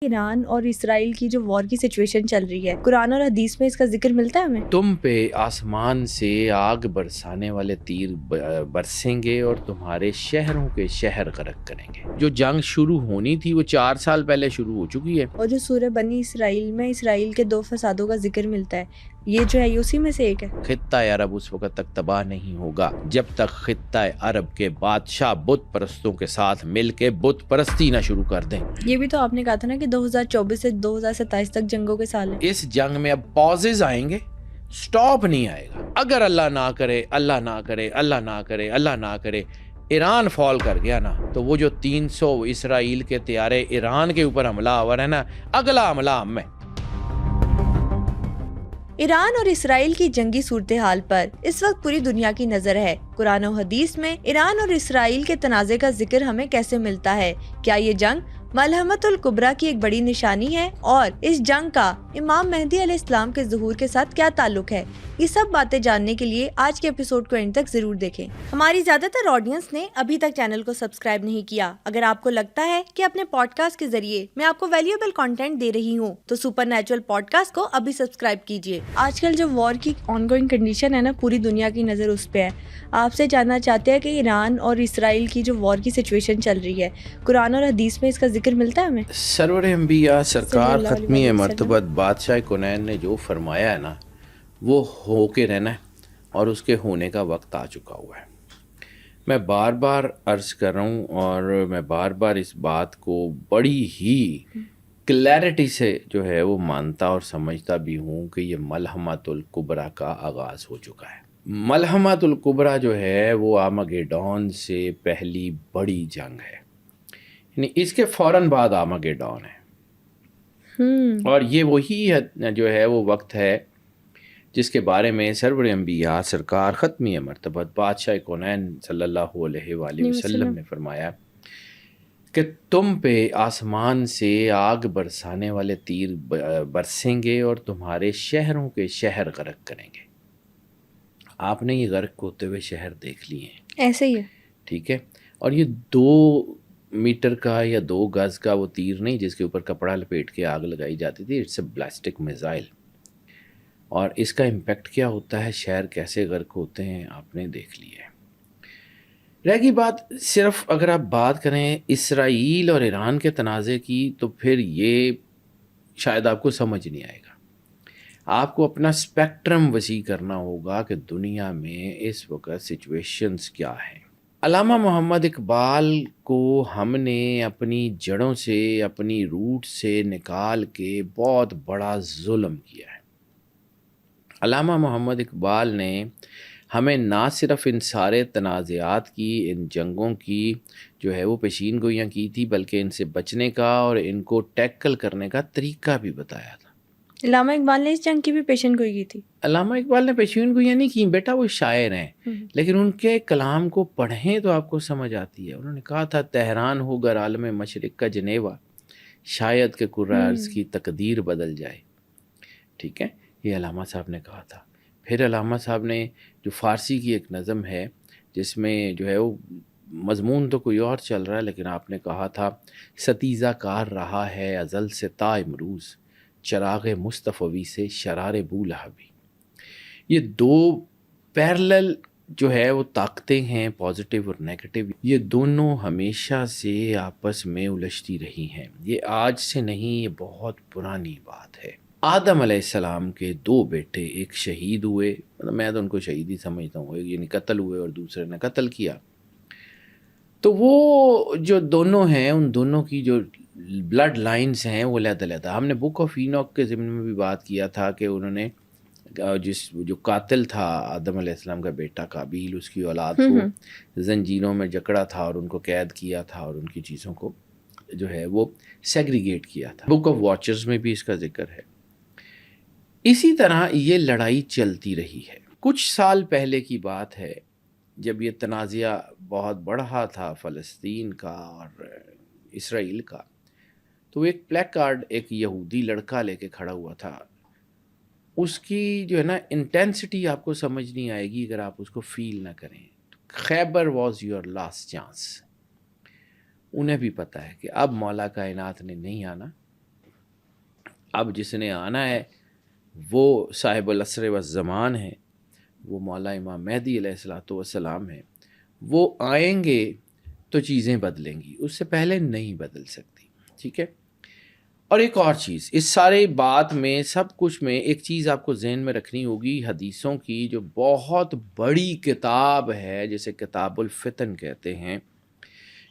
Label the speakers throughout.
Speaker 1: ایران اور اسرائیل کی جو وار کی سچویشن چل رہی ہے، قرآن اور حدیث میں اس کا ذکر ملتا ہے ہمیں؟
Speaker 2: تم پہ آسمان سے آگ برسانے والے تیر برسیں گے اور تمہارے شہروں کے شہر غرق کریں گے۔ جو جنگ شروع ہونی تھی وہ 4 سال پہلے شروع ہو چکی ہے۔
Speaker 1: اور جو سورہ بنی اسرائیل میں اسرائیل کے 2 فسادوں کا ذکر ملتا ہے، یہ جو ہے یہ اسی میں سے ایک ہے۔
Speaker 2: خطہ عرب اس وقت تک تباہ نہیں ہوگا جب تک خطہ عرب کے بادشاہ بت پرستوں کے ساتھ مل کے بت پرستی نہ شروع کر دیں۔
Speaker 1: یہ بھی تو آپ نے کہا تھا نا کہ 2024 سے 2027 تک جنگوں کے سال ہیں۔
Speaker 2: اس جنگ میں اب پازز آئیں گے، سٹاپ نہیں آئے گا۔ اگر اللہ نہ کرے، اللہ نہ کرے، اللہ نہ کرے، اللہ نہ کرے، ایران فال کر گیا نا، تو وہ جو 300 اسرائیل کے طیارے ایران کے اوپر حملہ آور ہے نا، اگلا حملہ ہم میں۔
Speaker 1: ایران اور اسرائیل کی جنگی صورتحال پر اس وقت پوری دنیا کی نظر ہے۔ قرآن و حدیث میں ایران اور اسرائیل کے تنازع کا ذکر ہمیں کیسے ملتا ہے؟ کیا یہ جنگ ملحمۃ الکبریٰ کی ایک بڑی نشانی ہے؟ اور اس جنگ کا امام مہدی علیہ السلام کے ظہور کے ساتھ کیا تعلق ہے؟ یہ سب باتیں جاننے کے لیے آج کے ایپیسوڈ کو اینڈ تک ضرور دیکھیں۔ ہماری زیادہ تر آڈینس نے ابھی تک چینل کو سبسکرائب نہیں کیا۔ اگر آپ کو لگتا ہے کہ اپنے پوڈ کاسٹ کے ذریعے میں آپ کو ویلیوبل کنٹینٹ دے رہی ہوں تو سپر نیچرل پوڈ کاسٹ کو ابھی سبسکرائب کیجیے۔ آج کل جو وار کی آن گوئنگ کنڈیشن ہے نا، پوری دنیا کی نظر اس پہ ہے۔ آپ سے جاننا چاہتے ہیں کہ ایران اور اسرائیل کی جو وار کی سچویشن چل رہی ہے، قرآن اور حدیث میں اس کا ذکر ملتا ہے ہمیں؟
Speaker 2: سرور انبیاء سرکار ختمی مرتبت بادشاہ کونین نے جو فرمایا ہے نا، وہ ہو کے رہنا ہے اور اس کے ہونے کا وقت آ چکا ہوا ہے۔ میں بار بار عرض کر رہا ہوں اور میں بار بار اس بات کو بڑی ہی کلیئرٹی سے جو ہے وہ مانتا اور سمجھتا بھی ہوں کہ یہ ملحمۃ الکبریٰ کا آغاز ہو چکا ہے۔ ملحمۃ الکبریٰ جو ہے وہ آرمگیڈون سے پہلی بڑی جنگ ہے، یعنی اس کے فوراً بعد آرمگیڈون ہے۔ اور یہ وہی ہے جو ہے وہ وقت ہے جس کے بارے میں سرور انبیاء سرکار ختمی مرتبت بادشاہ کونین صلی اللہ علیہ وآلہ وسلم نے فرمایا کہ تم پہ آسمان سے آگ برسانے والے تیر برسیں گے اور تمہارے شہروں کے شہر غرق کریں گے۔ آپ نے یہ غرق ہوتے ہوئے شہر دیکھ لیے ہیں، ایسے ہی ہے، ٹھیک ہے۔ اور یہ 2 میٹر کا یا 2 گز کا وہ تیر نہیں جس کے اوپر کپڑا لپیٹ کے آگ لگائی جاتی تھی، اٹس اے بلاسٹک میزائل۔ اور اس کا امپیکٹ کیا ہوتا ہے، شہر کیسے غرق ہوتے ہیں، آپ نے دیکھ لیا ہے۔ رہ گئی بات صرف اگر آپ بات کریں اسرائیل اور ایران کے تنازع کی، تو پھر یہ شاید آپ کو سمجھ نہیں آئے گا۔ آپ کو اپنا اسپیکٹرم وسیع کرنا ہوگا کہ دنیا میں اس وقت سچویشنز کیا ہیں۔ علامہ محمد اقبال کو ہم نے اپنی جڑوں سے، اپنی روٹ سے نکال کے بہت بڑا ظلم کیا ہے۔ علامہ محمد اقبال نے ہمیں نہ صرف ان سارے تنازعات کی، ان جنگوں کی جو ہے وہ پیشین گوئیاں کی تھی، بلکہ ان سے بچنے کا اور ان کو ٹیکل کرنے کا طریقہ بھی بتایا تھا۔
Speaker 1: علامہ اقبال نے اس جنگ کی بھی پیشین گوئی کی تھی؟
Speaker 2: علامہ اقبال نے پیشین گوئیاں نہیں کی بیٹا، وہ شاعر ہیں، لیکن ان کے کلام کو پڑھیں تو آپ کو سمجھ آتی ہے۔ انہوں نے کہا تھا تہران ہو گر عالم مشرق کا جنیوا، شاید کہ کرۂ ارض کی تقدیر بدل جائے، ٹھیک ہے، یہ علامہ صاحب نے کہا تھا۔ پھر علامہ صاحب نے جو فارسی کی ایک نظم ہے جس میں جو ہے وہ مضمون تو کوئی اور چل رہا ہے، لیکن آپ نے کہا تھا ستیزہ کار رہا ہے ازل سے تا امروز، چراغ مصطفی سے شرار بو لہبی۔ یہ 2 پیرلل جو ہے وہ طاقتیں ہیں، پازیٹیو اور نیگیٹو، یہ دونوں ہمیشہ سے آپس میں الجھتی رہی ہیں۔ یہ آج سے نہیں، یہ بہت پرانی بات ہے۔ آدم علیہ السلام کے 2 بیٹے، ایک شہید ہوئے، مطلب میں تو ان کو شہید ہی سمجھتا ہوں، یعنی قتل ہوئے، اور دوسرے نے قتل کیا۔ تو وہ جو دونوں ہیں، ان دونوں کی جو بلڈ لائنز ہیں وہ علیحدہ علیحدہ۔ ہم نے بک آف اینوک کے ضمن میں بھی بات کیا تھا کہ انہوں نے جو قاتل تھا آدم علیہ السلام کا بیٹا قابیل، اس کی اولاد کو زنجیروں میں جکڑا تھا اور ان کو قید کیا تھا اور ان کی چیزوں کو جو ہے وہ سیگریگیٹ کیا تھا۔ بک آف واچرز میں بھی اس کا ذکر ہے۔ اسی طرح یہ لڑائی چلتی رہی ہے۔ کچھ سال پہلے کی بات ہے جب یہ تنازعہ بہت بڑھا تھا فلسطین کا اور اسرائیل کا، تو ایک پلیک کارڈ ایک یہودی لڑکا لے کے کھڑا ہوا تھا۔ اس کی جو ہے نا انٹینسٹی آپ کو سمجھ نہیں آئے گی اگر آپ اس کو فیل نہ کریں۔ خیبر واز یور لاسٹ چانس۔ انہیں بھی پتہ ہے کہ اب مولا کائنات نے نہیں آنا، اب جس نے آنا ہے وہ صاحب العصر والزمان ہے، وہ مولا امام مہدی علیہ الصلوۃ والسلام ہے. وہ آئیں گے تو چیزیں بدلیں گی، اس سے پہلے نہیں بدل سکتی. ٹھیک ہے. اور ایک اور چیز اس سارے بات میں سب کچھ میں ایک چیز آپ کو ذہن میں رکھنی ہوگی، حدیثوں کی جو بہت بڑی کتاب ہے جسے کتاب الفتن کہتے ہیں.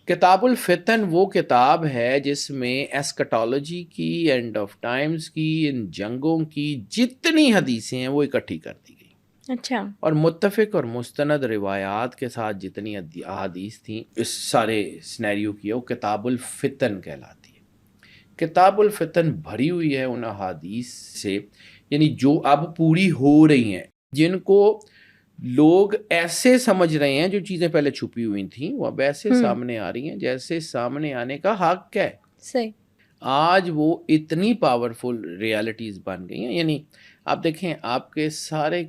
Speaker 2: کتاب الفتن وہ کتاب ہے جس میں ایسکٹالوجی کی، اینڈ آف ٹائمز کی، ان جنگوں کی جتنی حدیثیں ہیں وہ اکٹھی کر دی گئی.
Speaker 1: اچھا.
Speaker 2: اور متفق اور مستند روایات کے ساتھ جتنی احادیث تھیں اس سارے سنیریو کی، وہ کتاب الفتن کہلاتی ہے. کتاب الفتن بھری ہوئی ہے ان احادیث سے، یعنی جو اب پوری ہو رہی ہیں، جن کو لوگ ایسے سمجھ رہے ہیں جو چیزیں پہلے چھپی ہوئی تھیں وہ اب ایسے سامنے آ رہی ہیں جیسے سامنے آنے کا حق ہے.
Speaker 1: صحیح.
Speaker 2: آج وہ اتنی پاورفل ریالٹیز بن گئی ہیں. یعنی آپ دیکھیں آپ کے سارے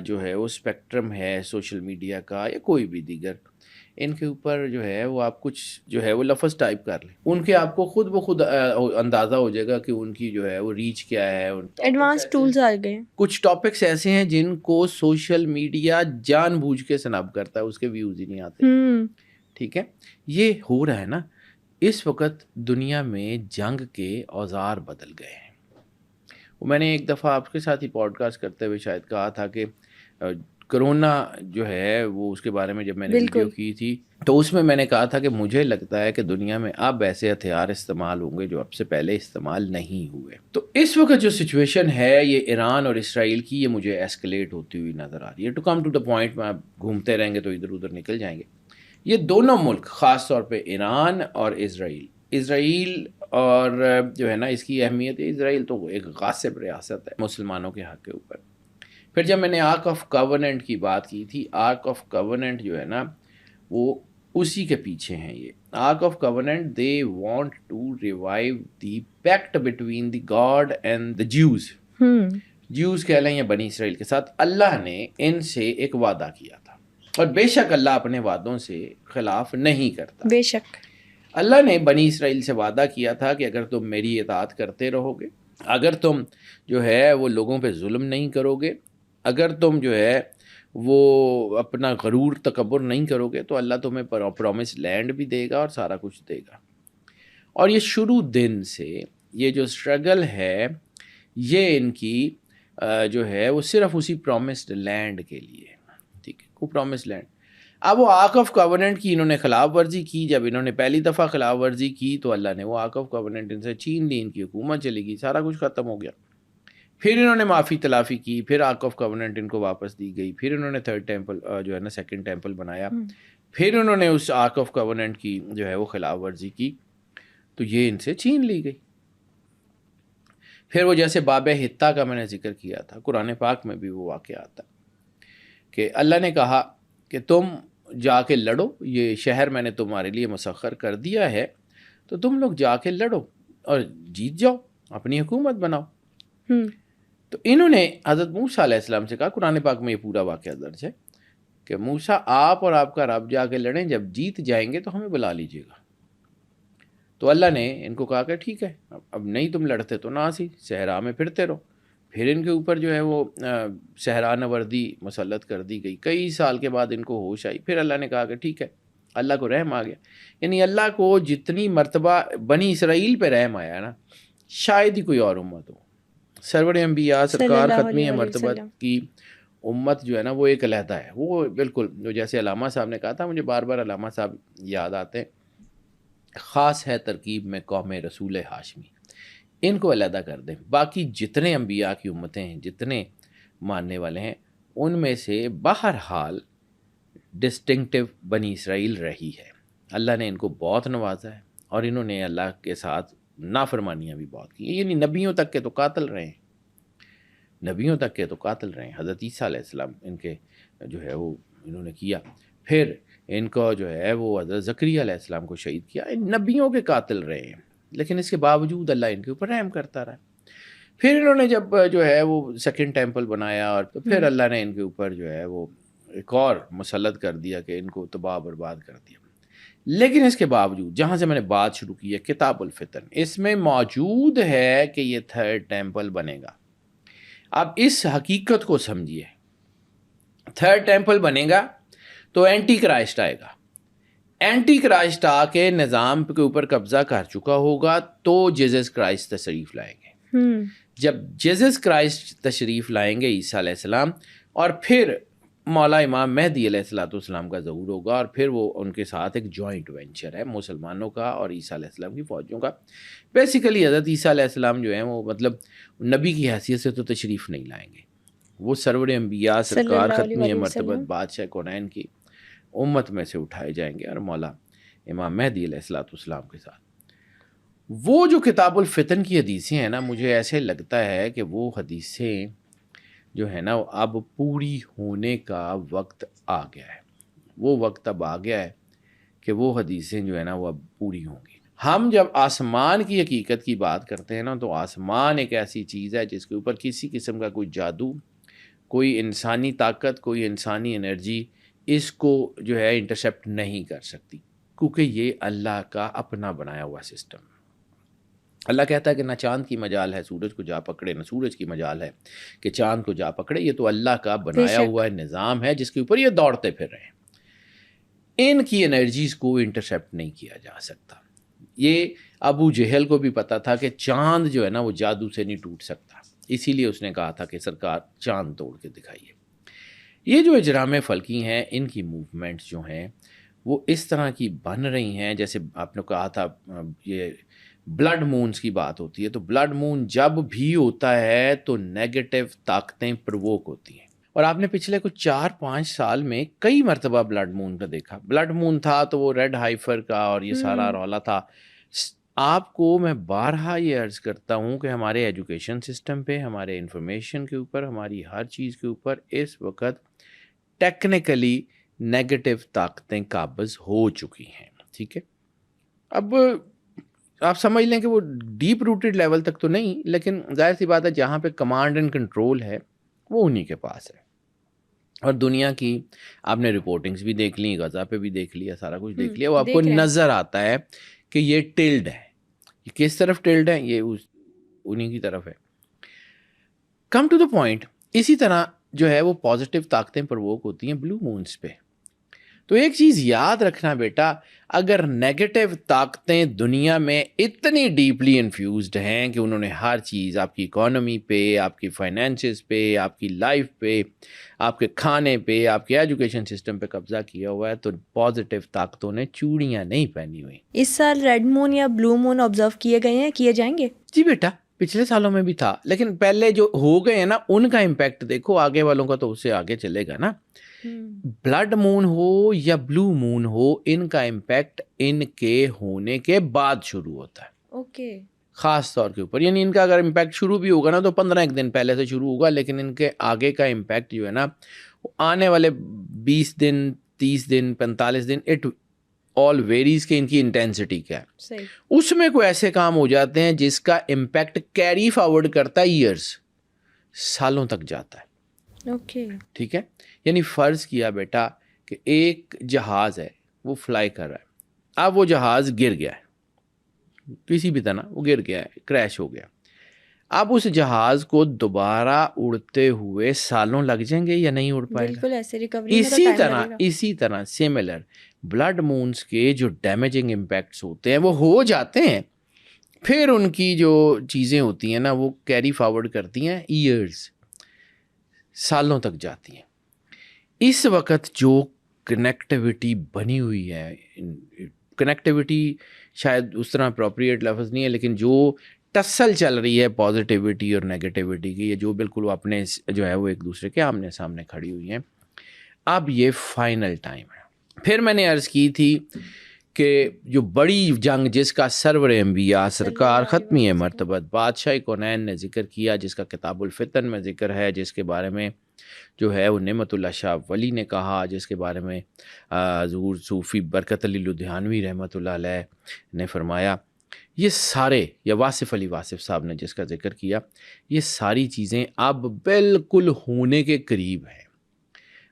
Speaker 2: جو ہے وہ اسپیکٹرم ہے سوشل میڈیا کا یا کوئی بھی دیگر، ان کے اوپر جو ہے وہ آپ کچھ جو ہے وہ لفظ ٹائپ کر لیں، ان کے آپ کو خود بخود اندازہ ہو جائے گا کہ ان کی جو ہے وہ ریچ کیا ہے.
Speaker 1: ایڈوانس ٹولز آ گئے. کچھ
Speaker 2: ٹاپکس ایسے ہیں جن کو سوشل میڈیا جان بوجھ کے سنب کرتا ہے، اس کے ویوز ہی نہیں آتے. ٹھیک ہے. یہ ہو رہا ہے نا. اس وقت دنیا میں جنگ کے اوزار بدل گئے ہیں. میں نے ایک دفعہ آپ کے ساتھ ہی پوڈ کاسٹ کرتے ہوئے شاید کہا تھا کہ کرونا جو ہے وہ اس کے بارے میں جب میں نے ویڈیو کی تھی تو اس میں میں نے کہا تھا کہ مجھے لگتا ہے کہ دنیا میں اب ایسے ہتھیار استعمال ہوں گے جو اب سے پہلے استعمال نہیں ہوئے. تو اس وقت جو سچویشن ہے یہ ایران اور اسرائیل کی، یہ مجھے ایسکلیٹ ہوتی ہوئی نظر آ رہی ہے. To come to the point, میں آپ گھومتے رہیں گے تو ادھر ادھر نکل جائیں گے. یہ دونوں ملک خاص طور پہ ایران اور اسرائیل اور جو ہے نا اس کی اہمیت ہے. اسرائیل تو ایک غاصب ریاست ہے مسلمانوں کے حق کے اوپر. پھر جب میں نے آرک آف کاوننٹ کی بات کی تھی، آرک آف کاوننٹ جو ہے نا وہ اسی کے پیچھے ہیں. یہ ark of covenant they want to revive the pact between the God and the Jews کہہ لیں یا بنی اسرائیل کے ساتھ. اللہ نے ان سے ایک وعدہ کیا تھا اور بے شک اللہ اپنے وعدوں سے خلاف نہیں کرتا.
Speaker 1: بے شک
Speaker 2: اللہ نے بنی اسرائیل سے وعدہ کیا تھا کہ اگر تم میری اطاعت کرتے رہو گے، اگر تم جو ہے وہ لوگوں پہ ظلم نہیں کرو گے، اگر تم جو ہے وہ اپنا غرور تکبر نہیں کرو گے تو اللہ تمہیں پرومس لینڈ بھی دے گا اور سارا کچھ دے گا. اور یہ شروع دن سے یہ جو اسٹرگل ہے یہ ان کی جو ہے وہ صرف اسی پرومسڈ لینڈ کے لیے. ٹھیک ہے، وہ پرومسڈ لینڈ. اب وہ آرک آف کاوننٹ کی انہوں نے خلاف ورزی کی. جب انہوں نے پہلی دفعہ خلاف ورزی کی تو اللہ نے وہ آرک آف کاوننٹ ان سے چھین لی، ان کی حکومت چلی گئی، سارا کچھ ختم ہو گیا. پھر انہوں نے معافی تلافی کی، پھر آرک آف کاوننٹ ان کو واپس دی گئی، پھر انہوں نے تھرڈ ٹیمپل جو ہے نا سیکنڈ ٹیمپل بنایا، پھر انہوں نے اس آرک آف کاوننٹ کی جو ہے وہ خلاف ورزی کی تو یہ ان سے چھین لی گئی. پھر وہ جیسے باب حتہ کا میں نے ذکر کیا تھا، قرآن پاک میں بھی وہ واقعہ آتا کہ اللہ نے کہا کہ تم جا کے لڑو، یہ شہر میں نے تمہارے لیے مسخر کر دیا ہے تو تم لوگ جا کے لڑو اور جیت جاؤ، اپنی حکومت بناؤ. تو انہوں نے حضرت موسیٰ علیہ السلام سے کہا، قرآن پاک میں یہ پورا واقعہ درج ہے کہ موسیٰ آپ اور آپ کا رب جا کے لڑیں، جب جیت جائیں گے تو ہمیں بلا لیجیے گا. تو اللہ نے ان کو کہا کہ ٹھیک ہے، اب نہیں تم لڑتے تو نہ سی صحرا میں پھرتے رہو. پھر ان کے اوپر جو ہے وہ صحرا نوردی مسلط کر دی گئی. کئی سال کے بعد ان کو ہوش آئی، پھر اللہ نے کہا کہ ٹھیک ہے، اللہ کو رحم آ گیا. یعنی اللہ کو جتنی مرتبہ بنی اسرائیل پہ رحم آیا نا شاید ہی کوئی اور امت ہو. سرور انبیاء سرکار ختمی مرتبہ کی امت جو ہے نا وہ ایک علیحدہ ہے. وہ بالکل جو جیسے علامہ صاحب نے کہا تھا، مجھے بار بار علامہ صاحب یاد آتے ہیں، خاص ہے ترکیب میں قوم رسول ہاشمی، ان کو علیحدہ کر دیں. باقی جتنے انبیاء کی امتیں ہیں، جتنے ماننے والے ہیں، ان میں سے بہرحال ڈسٹنکٹیو بنی اسرائیل رہی ہے. اللہ نے ان کو بہت نوازا ہے اور انہوں نے اللہ کے ساتھ نافرمانیاں بھی بہت کی. یعنی نبیوں تک کے تو قاتل رہے ہیں، نبیوں تک کے تو قاتل رہے ہیں. حضرت عیسیٰ علیہ السلام ان کے جو ہے وہ انہوں نے کیا، پھر ان کو جو ہے وہ حضرت زکریا علیہ السلام کو شہید کیا. ان نبیوں کے قاتل رہے ہیں، لیکن اس کے باوجود اللہ ان کے اوپر رحم کرتا رہا. پھر انہوں نے جب جو ہے وہ سیکنڈ ٹیمپل بنایا اور تو پھر اللہ نے ان کے اوپر جو ہے وہ ایک اور مسلط کر دیا کہ ان کو تباہ برباد کر دیا. لیکن اس کے باوجود جہاں سے میں نے بات شروع کی ہے کتاب الفتن، اس میں موجود ہے کہ یہ تھرڈ ٹیمپل بنے گا. اب اس حقیقت کو سمجھیے، تھرڈ ٹیمپل بنے گا تو اینٹی کرائسٹ آئے گا. اینٹی کرائسٹ آ کے نظام کے اوپر قبضہ کر چکا ہوگا تو جیزس کرائسٹ تشریف لائیں گے. جب جیزس کرائسٹ تشریف لائیں گے عیسیٰ علیہ السلام، اور پھر مولا امام مہدی علیہ السلام کا ظہور ہوگا، اور پھر وہ ان کے ساتھ ایک جوائنٹ وینچر ہے مسلمانوں کا اور عیسیٰ علیہ السلام کی فوجوں کا. بیسیکلی حضرت عیسیٰ علیہ السلام جو ہیں وہ مطلب نبی کی حیثیت سے تو تشریف نہیں لائیں گے، وہ سرور انبیاء سرکار ختمی مرتبت بادشاہ کونین کی امت میں سے اٹھائے جائیں گے، اور مولا امام مہدی علیہ السلام کے ساتھ. وہ جو کتاب الفتن کی حدیثیں ہیں نا، مجھے ایسے لگتا ہے کہ وہ حدیثیں جو ہے نا اب پوری ہونے کا وقت آ گیا ہے. وہ وقت اب آ گیا ہے کہ وہ حدیثیں جو ہے نا وہ اب پوری ہوں گی. ہم جب آسمان کی حقیقت کی بات کرتے ہیں نا، تو آسمان ایک ایسی چیز ہے جس کے اوپر کسی قسم کا کوئی جادو، کوئی انسانی طاقت، کوئی انسانی انرجی اس کو جو ہے انٹرسیپٹ نہیں کر سکتی، کیونکہ یہ اللہ کا اپنا بنایا ہوا سسٹم. اللہ کہتا ہے کہ نہ چاند کی مجال ہے سورج کو جا پکڑے، نہ سورج کی مجال ہے کہ چاند کو جا پکڑے. یہ تو اللہ کا بنایا ہوا نظام ہے جس کے اوپر یہ دوڑتے پھر رہے ہیں. ان کی انرجیز کو انٹرسیپٹ نہیں کیا جا سکتا. یہ ابو جہل کو بھی پتا تھا کہ چاند جو ہے نا وہ جادو سے نہیں ٹوٹ سکتا، اسی لیے اس نے کہا تھا کہ سرکار چاند توڑ کے دکھائیے. یہ جو اجرام فلکی ہیں، ان کی موومنٹس جو ہیں وہ اس طرح کی بن رہی ہیں. جیسے آپ نے کہا تھا یہ بلڈ مونز کی بات ہوتی ہے، تو بلڈ مون جب بھی ہوتا ہے تو نیگیٹو طاقتیں پرووک ہوتی ہیں. اور آپ نے پچھلے کچھ 4-5 سال میں کئی مرتبہ بلڈ مون کا دیکھا. بلڈ مون تھا تو وہ ریڈ ہائفر کا اور یہ سارا رولا تھا. آپ کو میں بارہا یہ عرض کرتا ہوں کہ ہمارے ایجوکیشن سسٹم پہ، ہمارے انفارمیشن کے اوپر، ہماری ہر چیز کے اوپر اس وقت ٹیکنیکلی نیگیٹو طاقتیں قابض ہو چکی ہیں. ٹھیک ہے، اب آپ سمجھ لیں کہ وہ ڈیپ روٹڈ لیول تک تو نہیں، لیکن ظاہر سی بات ہے جہاں پہ کمانڈ اینڈ کنٹرول ہے وہ انہی کے پاس ہے. اور دنیا کی آپ نے رپورٹنگز بھی دیکھ لیں، غزہ پہ بھی دیکھ لیا، سارا کچھ دیکھ لیا. وہ آپ کو نظر آتا ہے کہ یہ ٹلڈ ہے. یہ کس طرف ٹلڈ ہے؟ یہ انہی کی طرف ہے. کم ٹو دا پوائنٹ، اسی طرح جو ہے وہ پازیٹیو طاقتیں پرووک ہوتی ہیں بلو مونز پہ. تو ایک چیز یاد رکھنا بیٹا، اگر نیگیٹو طاقتیں دنیا میں اتنی ڈیپلی انفیوزڈ ہیں کہ انہوں نے ہر چیز، آپ کی اکانومی پہ، آپ کی فائنینسز پہ، آپ کی لائف پہ، آپ کے کھانے پہ، آپ کے ایجوکیشن سسٹم پہ قبضہ کیا ہوا ہے، تو پازیٹیو طاقتوں نے چوڑیاں نہیں پہنی ہوئی.
Speaker 1: اس سال ریڈ مون یا بلو مون آبزرو کیے گئے ہیں، کیے جائیں گے؟
Speaker 2: جی بیٹا، پچھلے سالوں میں بھی تھا، لیکن پہلے جو ہو گئے ہیں نا ان کا امپیکٹ دیکھو. آگے والوں کا تو اس سے آگے چلے گا نا. بلڈ مون ہو یا بلو مون ہو، ان کا امپیکٹ ان کے ہونے کے بعد شروع ہوتا ہے.
Speaker 1: اوکے،
Speaker 2: خاص طور کے اوپر. یعنی ان کا اگر امپیکٹ شروع بھی ہوگا نا تو 15 دن پہلے سے شروع ہوگا، لیکن ان کے آگے کا امپیکٹ جو ہے نا آنے والے 20 دن، 30 دن، 45 دن، اٹ آل ویریز کہ ان کی انٹینسٹی کیا ہے. اس میں کوئی ایسے کام ہو جاتے ہیں جس کا امپیکٹ کیری فارورڈ کرتا ہے ایئرز، سالوں تک جاتا ہے.
Speaker 1: اوکے،
Speaker 2: ٹھیک ہے. یعنی فرض کیا بیٹا کہ ایک جہاز ہے، وہ فلائی کر رہا ہے. اب وہ جہاز گر گیا ہے، کسی بھی طرح وہ گر گیا ہے، کریش ہو گیا. اب اس جہاز کو دوبارہ اڑتے ہوئے سالوں لگ جائیں گے یا نہیں اڑ پائے گا؟
Speaker 1: بالکل ایسے ریکوری میں تو ٹائم لگے گا.
Speaker 2: اسی طرح سیملر بلڈ مونز کے جو ڈیمیجنگ امپیکٹس ہوتے ہیں وہ ہو جاتے ہیں، پھر ان کی جو چیزیں ہوتی ہیں نا وہ کیری فارورڈ کرتی ہیں ایئرز، سالوں تک جاتی ہیں. اس وقت جو کنیکٹیوٹی بنی ہوئی ہے، کنیکٹیوٹی شاید اس طرح اپروپریٹ لفظ نہیں ہے، لیکن جو ٹسل چل رہی ہے پازیٹیوٹی اور نیگیٹیوٹی کی، یہ جو بالکل وہ اپنے جو ہے وہ ایک دوسرے کے آمنے سامنے کھڑی ہوئی ہیں. اب یہ فائنل ٹائم ہے. پھر میں نے عرض کی تھی کہ جو بڑی جنگ جس کا سرور انبیاء سرکار ختمی مرتبت بادشاہ کونین نے ذکر کیا، جس کا کتاب الفتن میں ذکر ہے، جس کے بارے میں جو ہے وہ نعمت اللہ شاہ ولی نے کہا، جس کے بارے میں ظہور صوفی برکت علی لدھیانوی رحمۃ اللہ علیہ نے فرمایا، یہ سارے، یا واصف علی واصف صاحب نے جس کا ذکر کیا، یہ ساری چیزیں اب بالکل ہونے کے قریب ہیں.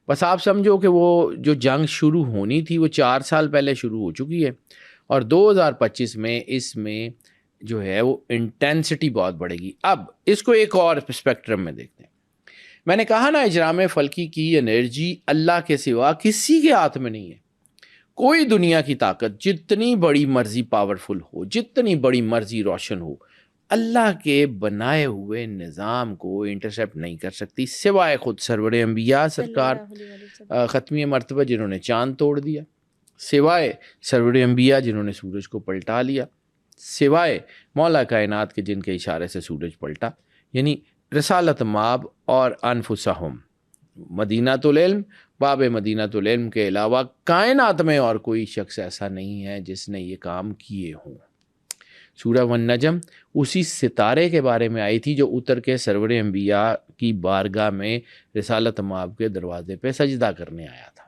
Speaker 2: بس آپ سمجھو کہ وہ جو جنگ شروع ہونی تھی وہ 4 سال پہلے شروع ہو چکی ہے، اور 2025 میں اس میں جو ہے وہ انٹینسٹی بہت بڑھے گی۔ اب اس کو ایک اور اسپیکٹرم میں دیکھتے ہیں۔ میں نے کہا نا اجرام فلکی کی انرجی اللہ کے سوا کسی کے ہاتھ میں نہیں ہے۔ کوئی دنیا کی طاقت جتنی بڑی مرضی پاورفل ہو، جتنی بڑی مرضی روشن ہو، اللہ کے بنائے ہوئے نظام کو انٹرسیپٹ نہیں کر سکتی، سوائے خود سرور انبیاء سرکار ختمی مرتبہ جنہوں نے چاند توڑ دیا، سوائے سرور انبیاء جنہوں نے سورج کو پلٹا لیا، سوائے مولا کائنات کے جن کے اشارے سے سورج پلٹا، یعنی رسالت مآب اور انفسہم، مدینۃ العلم، باب مدینۃ العلم کے علاوہ کائنات میں اور کوئی شخص ایسا نہیں ہے جس نے یہ کام کیے ہوں۔ سورہ والنجم اسی ستارے کے بارے میں آئی تھی جو اتر کے سرور انبیاء کی بارگاہ میں رسالت مآب کے دروازے پہ سجدہ کرنے آیا تھا۔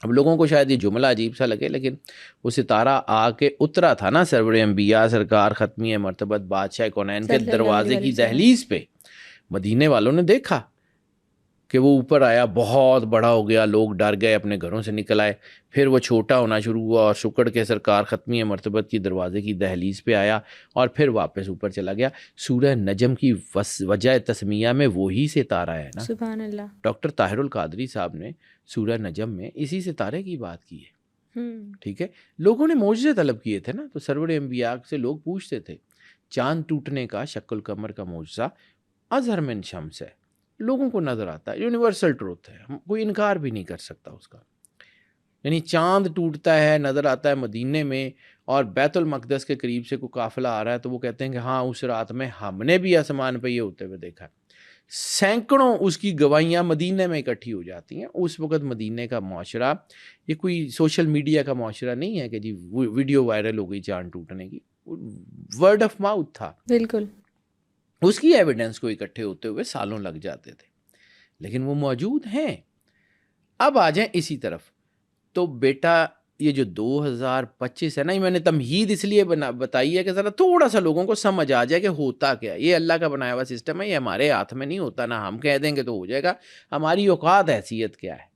Speaker 2: اب لوگوں کو شاید یہ جملہ عجیب سا لگے، لیکن وہ ستارہ آ کے اترا تھا نا سرور انبیاء سرکار ختمی مرتبت بادشاہ کونین کے دروازے کی دہلیز پہ۔ مدینے والوں نے دیکھا کہ وہ اوپر آیا، بہت بڑا ہو گیا، لوگ ڈر گئے، اپنے گھروں سے نکل آئے، پھر وہ چھوٹا ہونا شروع ہوا اور سکڑ کے سرکار ختمی مرتبت کی دروازے کی دہلیز پہ آیا اور پھر واپس اوپر چلا گیا۔ سورہ نجم کی وجہ تسمیہ میں وہی ستارہ ہے نا۔
Speaker 1: سبحان اللہ۔
Speaker 2: ڈاکٹر طاہر القادری صاحب نے سورہ نجم میں اسی ستارے کی بات کی ہے، ٹھیک ہے۔ لوگوں نے معجزے طلب کیے تھے نا، تو سرور انبیاء سے لوگ پوچھتے تھے، چاند ٹوٹنے کا شق القمر کا معجزہ اظہر من شمس ہے، لوگوں کو نظر آتا ہے، یونیورسل ٹروتھ ہے، کوئی انکار بھی نہیں کر سکتا اس کا۔ یعنی چاند ٹوٹتا ہے، نظر آتا ہے مدینے میں، اور بیت المقدس کے قریب سے کوئی قافلہ آ رہا ہے تو وہ کہتے ہیں کہ ہاں اس رات میں ہم نے بھی آسمان پہ یہ ہوتے ہوئے دیکھا ہے۔ سینکڑوں اس کی گواہیاں مدینے میں اکٹھی ہو جاتی ہیں۔ اس وقت مدینے کا معاشرہ یہ کوئی سوشل میڈیا کا معاشرہ نہیں ہے کہ جی ویڈیو وائرل ہو گئی چاند ٹوٹنے کی، ورڈ آف ماؤتھ تھا،
Speaker 1: بالکل۔ اس
Speaker 2: کی ایویڈنس کو اکٹھے ہوتے ہوئے سالوں لگ جاتے تھے، لیکن وہ موجود ہیں۔ اب آ جائیں اسی طرف، تو بیٹا یہ جو 2025 ہے نا، یہ میں نے تمہید اس لیے بتائی ہے کہ ذرا تھوڑا سا لوگوں کو سمجھ آ جائے کہ ہوتا کیا ہے۔ یہ اللہ کا بنایا ہوا سسٹم ہے، یہ ہمارے ہاتھ میں نہیں ہوتا، نہ ہم کہہ دیں گے تو ہو جائے گا، ہماری اوقات حیثیت کیا ہے۔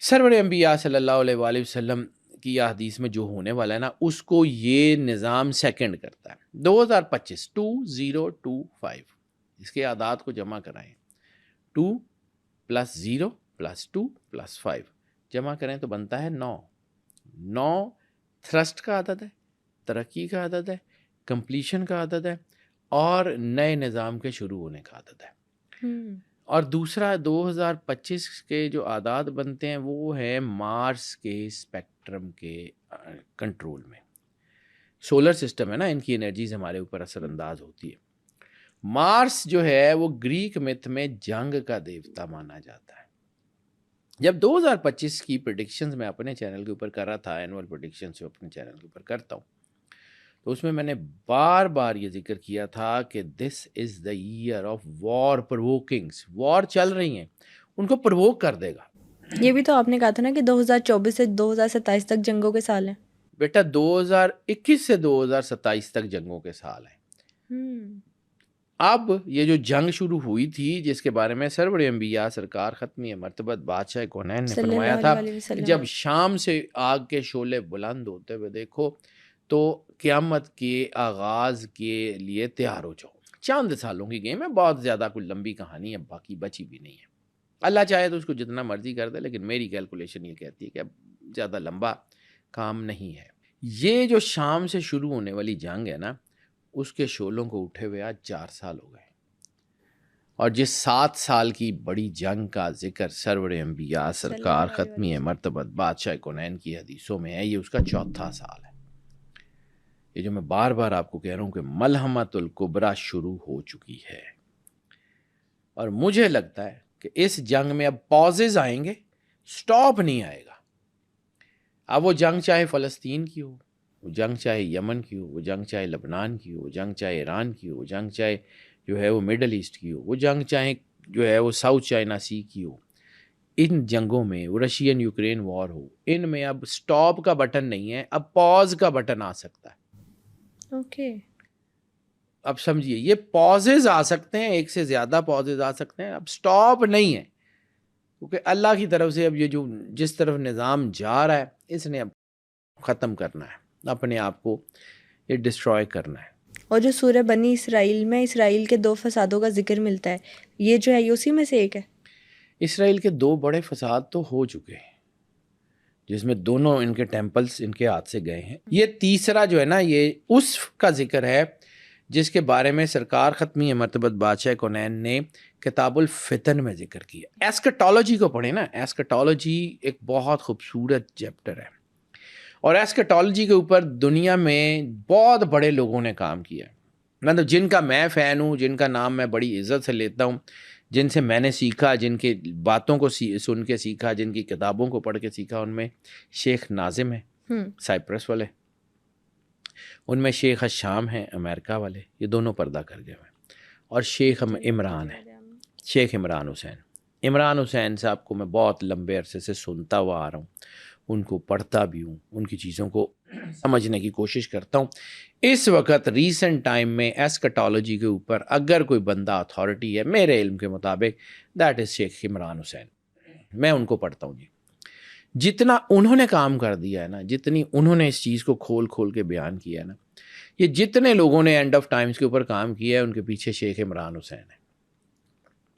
Speaker 2: سرور انبیاء صلی اللہ علیہ وآلہ وسلم کی حدیث میں جو ہونے والا ہے نا، اس کو یہ نظام سیکنڈ کرتا ہے۔ 2025 2025 اس کے اعداد کو جمع کرائیں، 2 + 0 + 2 + 5 جمع کریں تو بنتا ہے 9۔ 9 تھرسٹ کا عدد ہے، ترقی کا عدد ہے، کمپلیشن کا عدد ہے، اور نئے نظام کے شروع ہونے کا عدد ہے۔ اور دوسرا 2025 کے جو اعداد بنتے ہیں وہ ہیں مارس کے اسپیکٹرم کے کنٹرول میں۔ سولر سسٹم ہے نا، ان کی انرجیز ہمارے اوپر اثر انداز ہوتی ہے۔ مارس جو ہے وہ گریک میتھ میں جنگ کا دیوتا مانا جاتا ہے۔ جب 2025 کی پریڈکشنز میں اپنے چینل کے اوپر کر رہا تھا، اینول پریڈکشنز جو اپنے چینل کے اوپر کرتا ہوں، تو اس میں نے بار بار یہ ذکر کیا تھا کہ دس از دا ایئر آف وار پرووکنگز، وار چل رہی ہیں، ان کو پرووک کر دے گا۔
Speaker 1: یہ بھی تو آپ نے کہا تھا نا کہ 2024 سے 2027 تک جنگوں کے سال ہیں۔
Speaker 2: بیٹا 2021 سے 2027 تک جنگوں کے سال ہیں۔ اب یہ جو جنگ شروع ہوئی تھی جس کے بارے میں سرور انبیاء سرکار ختمی مرتبت بادشاہ کونین نے فرمایا تھا کہ جب شام سے آگ کے شعلے بلند ہوتے ہوئے دیکھو تو قیامت کے آغاز کے لیے تیار ہو جاؤ۔ چند سالوں کی گیم ہے، بہت زیادہ کوئی لمبی کہانی ہے، باقی بچی بھی نہیں ہے۔ اللہ چاہے تو اس کو جتنا مرضی کر دے، لیکن میری کیلکولیشن یہ کہتی ہے کہ اب زیادہ لمبا کام نہیں ہے۔ یہ جو شام سے شروع ہونے والی جنگ ہے نا، اس کے شعلوں کو اٹھے ہوئے آج 4 سال ہو گئے، اور جس 7 سال کی بڑی جنگ کا ذکر سرور انبیاء سرکار ختمی مرتبت بادشاہ کونین کی حدیثوں میں ہے، یہ اس کا 4تھا سال ہے۔ یہ جو میں بار بار آپ کو کہہ رہا ہوں کہ ملحمۃ الکبریٰ شروع ہو چکی ہے، اور مجھے لگتا ہے کہ اس جنگ میں اب پازز آئیں گے، سٹاپ نہیں آئے گا۔ اب وہ جنگ چاہے فلسطین کی ہو، وہ جنگ چاہے یمن کی ہو، وہ جنگ چاہے لبنان کی ہو، وہ جنگ چاہے ایران کی ہو، وہ جنگ چاہے جو ہے وہ مڈل ایسٹ کی ہو، وہ جنگ چاہے جو ہے وہ ساؤتھ چائنا سی کی ہو، ان جنگوں میں وہ رشین یوکرین وار ہو، ان میں اب سٹاپ کا بٹن نہیں ہے، اب پاز کا بٹن آ سکتا ہے۔
Speaker 1: اوکے،
Speaker 2: اب سمجھیے، یہ پازز آ سکتے ہیں، ایک سے زیادہ پازز آ سکتے ہیں، اب سٹاپ نہیں ہے۔ کیونکہ اللہ کی طرف سے اب یہ جو جس طرف نظام جا رہا ہے اس نے اب ختم کرنا ہے، اپنے آپ کو یہ ڈسٹروائے کرنا ہے۔
Speaker 1: اور جو سورہ بنی اسرائیل میں اسرائیل کے 2 فسادوں کا ذکر ملتا ہے، یہ جو ہے یہ اسی میں سے ایک ہے۔
Speaker 2: اسرائیل کے 2 بڑے فساد تو ہو چکے ہیں جس میں دونوں ان کے ٹیمپلز ان کے ہاتھ سے گئے ہیں۔ یہ تیسرا جو ہے نا، یہ اس کا ذکر ہے جس کے بارے میں سرکار ختمی مرتبت بادشاہ کونین نے کتاب الفتن میں ذکر کیا۔ ایسکٹالوجی کو پڑھیں نا، ایسکٹالوجی ایک بہت خوبصورت چیپٹر ہے، اور ایسکٹالوجی کے اوپر دنیا میں بہت بڑے لوگوں نے کام کیا ہے، مطلب جن کا میں فین ہوں، جن کا نام میں بڑی عزت سے لیتا ہوں، جن سے میں نے سیکھا، جن کے باتوں کو سن کے سیکھا، جن کی کتابوں کو پڑھ کے سیکھا، ان میں شیخ ناظم ہیں سائپرس والے، ان میں شیخ الشام ہیں امریکہ والے، یہ دونوں پردہ کر گئے ہیں، اور شیخ عمران ہیں، شیخ عمران حسین۔ عمران حسین صاحب کو میں بہت لمبے عرصے سے سنتا ہوا آ رہا ہوں، ان کو پڑھتا بھی ہوں، ان کی چیزوں کو سمجھنے کی کوشش کرتا ہوں۔ اس وقت ریسنٹ ٹائم میں ایسکٹالوجی کے اوپر اگر کوئی بندہ اتھارٹی ہے میرے علم کے مطابق، دیٹ از شیخ عمران حسین۔ میں ان کو پڑھتا ہوں جی، جتنا انہوں نے کام کر دیا ہے نا، جتنی انہوں نے اس چیز کو کھول کھول کے بیان کیا ہے نا، یہ جتنے لوگوں نے اینڈ آف ٹائمز کے اوپر کام کیا ہے ان کے پیچھے شیخ عمران حسین ہے۔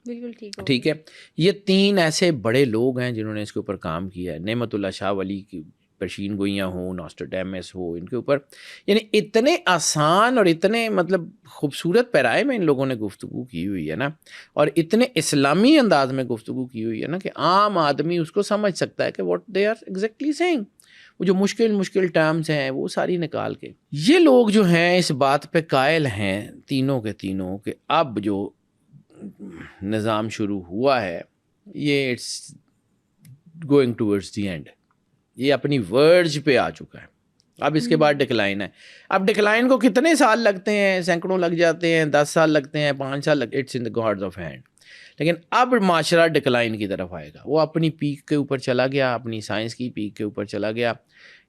Speaker 1: بالکل
Speaker 2: ٹھیک ہے، یہ 3 ایسے بڑے لوگ ہیں جنہوں نے اس کے اوپر کام کیا ہے۔ نعمت اللہ شاہ ولی کی پرشین گوئیاں ہوں، نوسٹرڈیمس ہو، ان کے اوپر یعنی اتنے آسان اور اتنے مطلب خوبصورت پیرائے میں ان لوگوں نے گفتگو کی ہوئی ہے نا، اور اتنے اسلامی انداز میں گفتگو کی ہوئی ہے نا کہ عام آدمی اس کو سمجھ سکتا ہے کہ what they are exactly seeing. وہ جو مشکل ٹرمز ہیں وہ ساری نکال کے، یہ لوگ جو ہیں اس بات پہ قائل ہیں تینوں کے تینوں کہ اب جو نظام شروع ہوا ہے یہ it's going towards the end, یہ اپنی ورج پہ آ چکا ہے، اب اس کے بعد ڈکلائن ہے۔ اب ڈکلائن کو کتنے سال لگتے ہیں؟ سینکڑوں لگ جاتے ہیں، 10 سال لگتے ہیں، 5 سال لگتے ہیں، it's in the gods of hand. لیکن اب معاشرہ ڈکلائن کی طرف آئے گا، وہ اپنی پیک کے اوپر چلا گیا، اپنی سائنس کی پیک کے اوپر چلا گیا،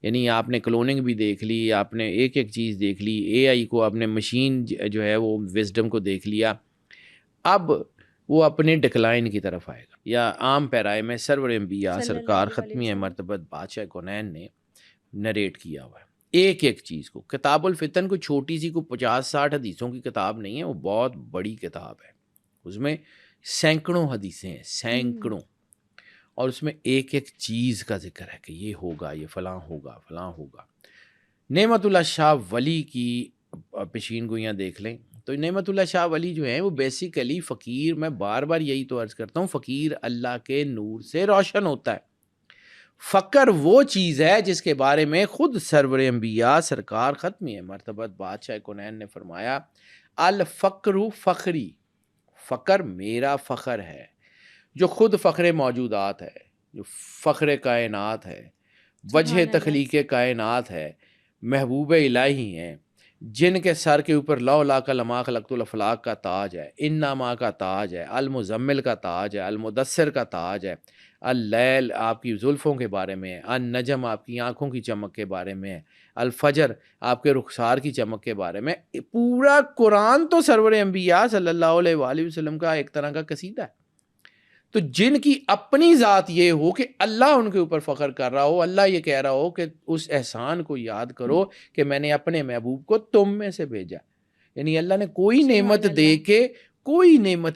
Speaker 2: یعنی آپ نے کلوننگ بھی دیکھ لی، آپ نے ایک ایک چیز دیکھ لی، اے آئی کو، آپ نے مشین جو ہے وہ وزڈم کو دیکھ لیا، اب وہ اپنے ڈکلائن کی طرف آئے گا۔ یا عام پیرائے میں سرور انبیاء سرکار ختمی مرتبت بادشاہ کونین نے نریٹ کیا ہوا ہے ایک ایک چیز کو۔ کتاب الفتن کو چھوٹی سی کو 50-60 حدیثوں کی کتاب نہیں ہے، وہ بہت بڑی کتاب ہے، اس میں سینکڑوں حدیثیں ہیں، سینکڑوں، اور اس میں ایک ایک چیز کا ذکر ہے کہ یہ ہوگا، یہ فلاں ہوگا، فلاں ہوگا۔ نعمت اللہ شاہ ولی کی پیشین گوئیاں دیکھ لیں تو نعمت اللہ شاہ ولی جو ہیں وہ بیسیکلی فقیر، میں بار بار یہی تو عرض کرتا ہوں، فقیر اللہ کے نور سے روشن ہوتا ہے۔ فقر وہ چیز ہے جس کے بارے میں خود سرور انبیاء سرکار ختمی مرتبت بادشاہ کونین نے فرمایا، الفقر فخری، فقر میرا فخر ہے۔ جو خود فخر موجودات ہے، جو فخر کائنات ہے، وجہ تخلیق کائنات ہے، محبوب الہی ہیں، جن کے سر کے اوپر لو لا کا لما خلقت الافلاق کا تاج ہے، انما کا تاج ہے، المزمل کا تاج ہے، المدثر کا تاج ہے، اللیل آپ کی زلفوں کے بارے میں ہے، النجم آپ کی آنکھوں کی چمک کے بارے میں ہے، الفجر آپ کے رخسار کی چمک کے بارے میں۔ پورا قرآن تو سرور انبیاء صلی اللہ علیہ وآلہ وسلم کا ایک طرح کا قصیدہ ہے۔ تو جن کی اپنی ذات یہ ہو کہ اللہ ان کے اوپر فخر کر رہا ہو، اللہ یہ کہہ رہا ہو کہ اس احسان کو یاد کرو کہ میں نے اپنے محبوب کو تم میں سے بھیجا، یعنی اللہ نے کوئی نعمت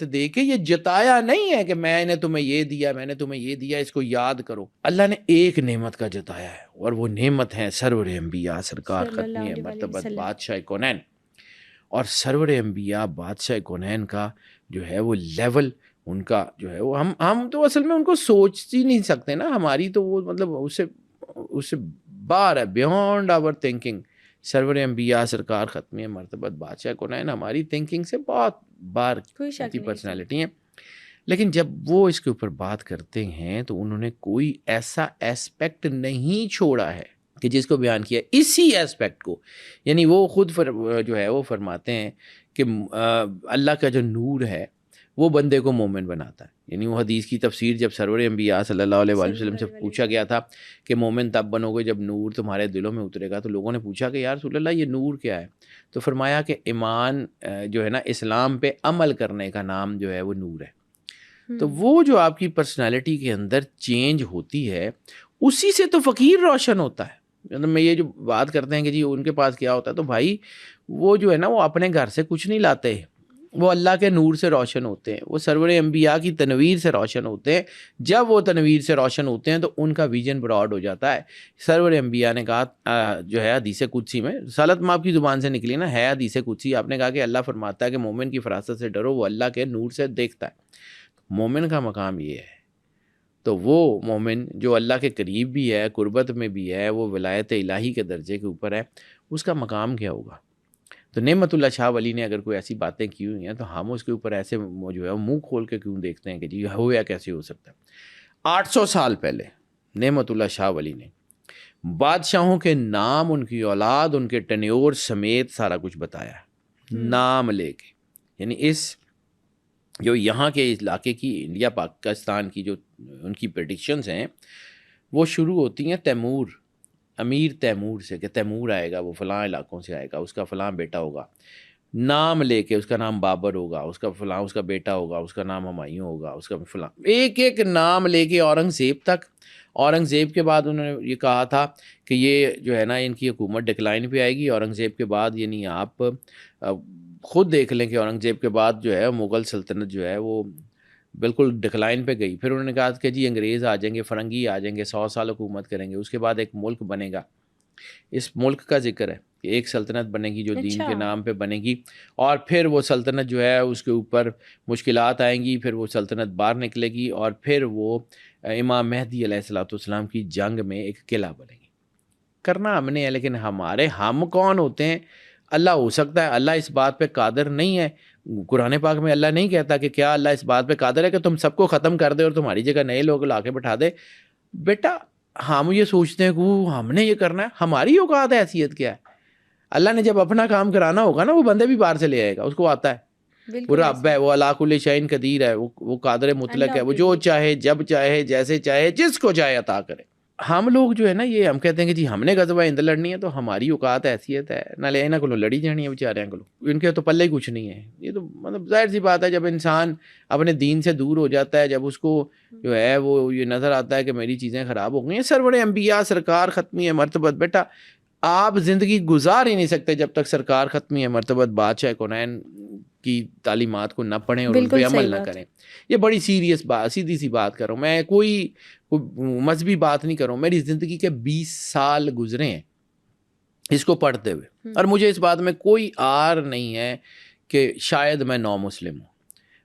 Speaker 2: دے کے یہ جتایا نہیں ہے کہ میں نے تمہیں یہ دیا، میں نے تمہیں یہ دیا، اس کو یاد کرو۔ اللہ نے ایک نعمت کا جتایا ہے، اور وہ نعمت ہے سرور انبیاء سرکار ختمی مرتبت بادشاہ کونین۔ اور سرور انبیاء بادشاہ کونین کا جو ہے وہ لیول، ان کا جو ہے وہ ہم تو اصل میں ان کو سوچ ہی نہیں سکتے نا، ہماری تو وہ مطلب اس سے باہر ہے، بیونڈ آور تھنکنگ۔ سرور انبیاء سرکار ختمی مرتبت بادشاہ کونین ہماری تھنکنگ سے بہت باہر کی پرسنالٹی ہیں، لیکن جب وہ اس کے اوپر بات کرتے ہیں تو انہوں نے کوئی ایسا ایسپیکٹ نہیں چھوڑا ہے کہ جس کو بیان کیا، اسی ایسپیکٹ کو، یعنی وہ خود جو ہے وہ فرماتے ہیں کہ اللہ کا جو نور ہے وہ بندے کو مومن بناتا ہے۔ یعنی وہ حدیث کی تفسیر جب سرور انبیاء صلی اللہ علیہ وآلہ وسلم سے پوچھا گیا تھا کہ مومن تب بنو گے جب نور تمہارے دلوں میں اترے گا، تو لوگوں نے پوچھا کہ یا رسول اللہ یہ نور کیا ہے؟ تو فرمایا کہ ایمان جو ہے نا، اسلام پہ عمل کرنے کا نام جو ہے وہ نور ہے۔ تو وہ جو آپ کی پرسنالٹی کے اندر چینج ہوتی ہے اسی سے تو فقیر روشن ہوتا ہے. میں یہ جو بات کرتے ہیں کہ جی ان کے پاس کیا ہوتا ہے, تو بھائی وہ جو ہے نا وہ اپنے گھر سے کچھ نہیں لاتے, وہ اللہ کے نور سے روشن ہوتے ہیں, وہ سرور انبیاء کی تنویر سے روشن ہوتے ہیں. جب وہ تنویر سے روشن ہوتے ہیں تو ان کا ویژن براڈ ہو جاتا ہے. سرور انبیاء نے کہا جو ہے حدیث قدسی میں, رسالت میں آپ کی زبان سے نکلی نا, ہے حدیث قدسی, آپ نے کہا کہ اللہ فرماتا ہے کہ مومن کی فراست سے ڈرو, وہ اللہ کے نور سے دیکھتا ہے. مومن کا مقام یہ ہے. تو وہ مومن جو اللہ کے قریب بھی ہے, قربت میں بھی ہے, وہ ولایت الہی کے درجے کے اوپر ہے, اس کا مقام کیا ہوگا؟ تو نعمت اللہ شاہ ولی نے اگر کوئی ایسی باتیں کی ہوئی ہیں تو ہم اس کے اوپر ایسے جو ہے منہ کھول کے کیوں دیکھتے ہیں کہ جی ہو یا کیسے ہو سکتا ہے. 800 سال پہلے نعمت اللہ شاہ ولی نے بادشاہوں کے نام, ان کی اولاد, ان کے ٹینیور سمیت سارا کچھ بتایا نام لے کے. یعنی اس جو یہاں کے علاقے کی, انڈیا پاکستان کی جو ان کی پریڈکشنز ہیں وہ شروع ہوتی ہیں تیمور, امیر تیمور سے, کہ تیمور آئے گا, وہ فلاں علاقوں سے آئے گا, اس کا فلاں بیٹا ہوگا, نام لے کے, اس کا نام بابر ہوگا, اس کا فلاں اس کا بیٹا ہوگا, اس کا نام ہمایوں ہوگا, اس کا فلاں, ایک ایک نام لے کے اورنگزیب تک. اورنگزیب کے بعد انہوں نے یہ کہا تھا کہ یہ جو ہے نا ان کی حکومت ڈکلائن پہ آئے گی. اورنگزیب کے بعد یعنی آپ خود دیکھ لیں کہ اورنگزیب کے بعد جو ہے مغل سلطنت جو ہے وہ بالکل ڈکلائن پہ گئی. پھر انہوں نے کہا کہ جی انگریز آ جائیں گے, فرنگی آ جائیں گے, 100 سال حکومت کریں گے, اس کے بعد ایک ملک بنے گا. اس ملک کا ذکر ہے کہ ایک سلطنت بنے گی جو دین کے نام پہ بنے گی, اور پھر وہ سلطنت جو ہے اس کے اوپر مشکلات آئیں گی, پھر وہ سلطنت باہر نکلے گی, اور پھر وہ امام مہدی علیہ الصلوۃ والسلام کی جنگ میں ایک قلعہ بنے گی. کرنا ہم نے ہے, لیکن ہم کون ہوتے ہیں؟ اللہ ہو سکتا ہے, اللہ اس بات پہ قادر نہیں ہے. قرآن پاک میں اللہ نہیں کہتا کہ کیا اللہ اس بات پہ قادر ہے کہ تم سب کو ختم کر دے اور تمہاری جگہ نئے لوگ لا کے بٹھا دے. بیٹا ہم یہ سوچتے ہیں کہ ہم نے یہ کرنا ہے, ہماری اوقات حیثیت کیا ہے؟ اللہ نے جب اپنا کام کرانا ہوگا نا, وہ بندے بھی باہر سے لے آئے گا, اس کو آتا ہے, وہ رب ہے, وہ علی کل شیء قدیر ہے, وہ قادر مطلق ہے, وہ جو چاہے جب چاہے جیسے چاہے جس کو چاہے عطا کرے. ہم لوگ جو ہے نا یہ ہم کہتے ہیں کہ جی ہم نے غزوہ ہند لڑنی ہے تو ہماری اوقات حیثیت ہے, نہ لے کو لڑی جانی ہے بیچارے کو, ان کے تو پلے ہی کچھ نہیں ہے. یہ تو مطلب ظاہر سی بات ہے, جب انسان اپنے دین سے دور ہو جاتا ہے, جب اس کو جو ہے وہ یہ نظر آتا ہے کہ میری چیزیں خراب ہو گئی ہیں. سرور انبیاء سرکار ختمی مرتبت, بیٹا آپ زندگی گزار ہی نہیں سکتے جب تک سرکار ختمی مرتبت بادشاہ کونین کی تعلیمات کو نہ پڑھیں اور ان پہ عمل نہ کریں. یہ بڑی سیریس بات, سیدھی سی بات کر رہا ہوں میں, کوئی مذہبی بات نہیں کر رہا ہوں. میری زندگی کے 20 سال گزرے ہیں اس کو پڑھتے ہوئے, اور مجھے اس بات میں کوئی آر نہیں ہے کہ شاید میں نو مسلم ہوں.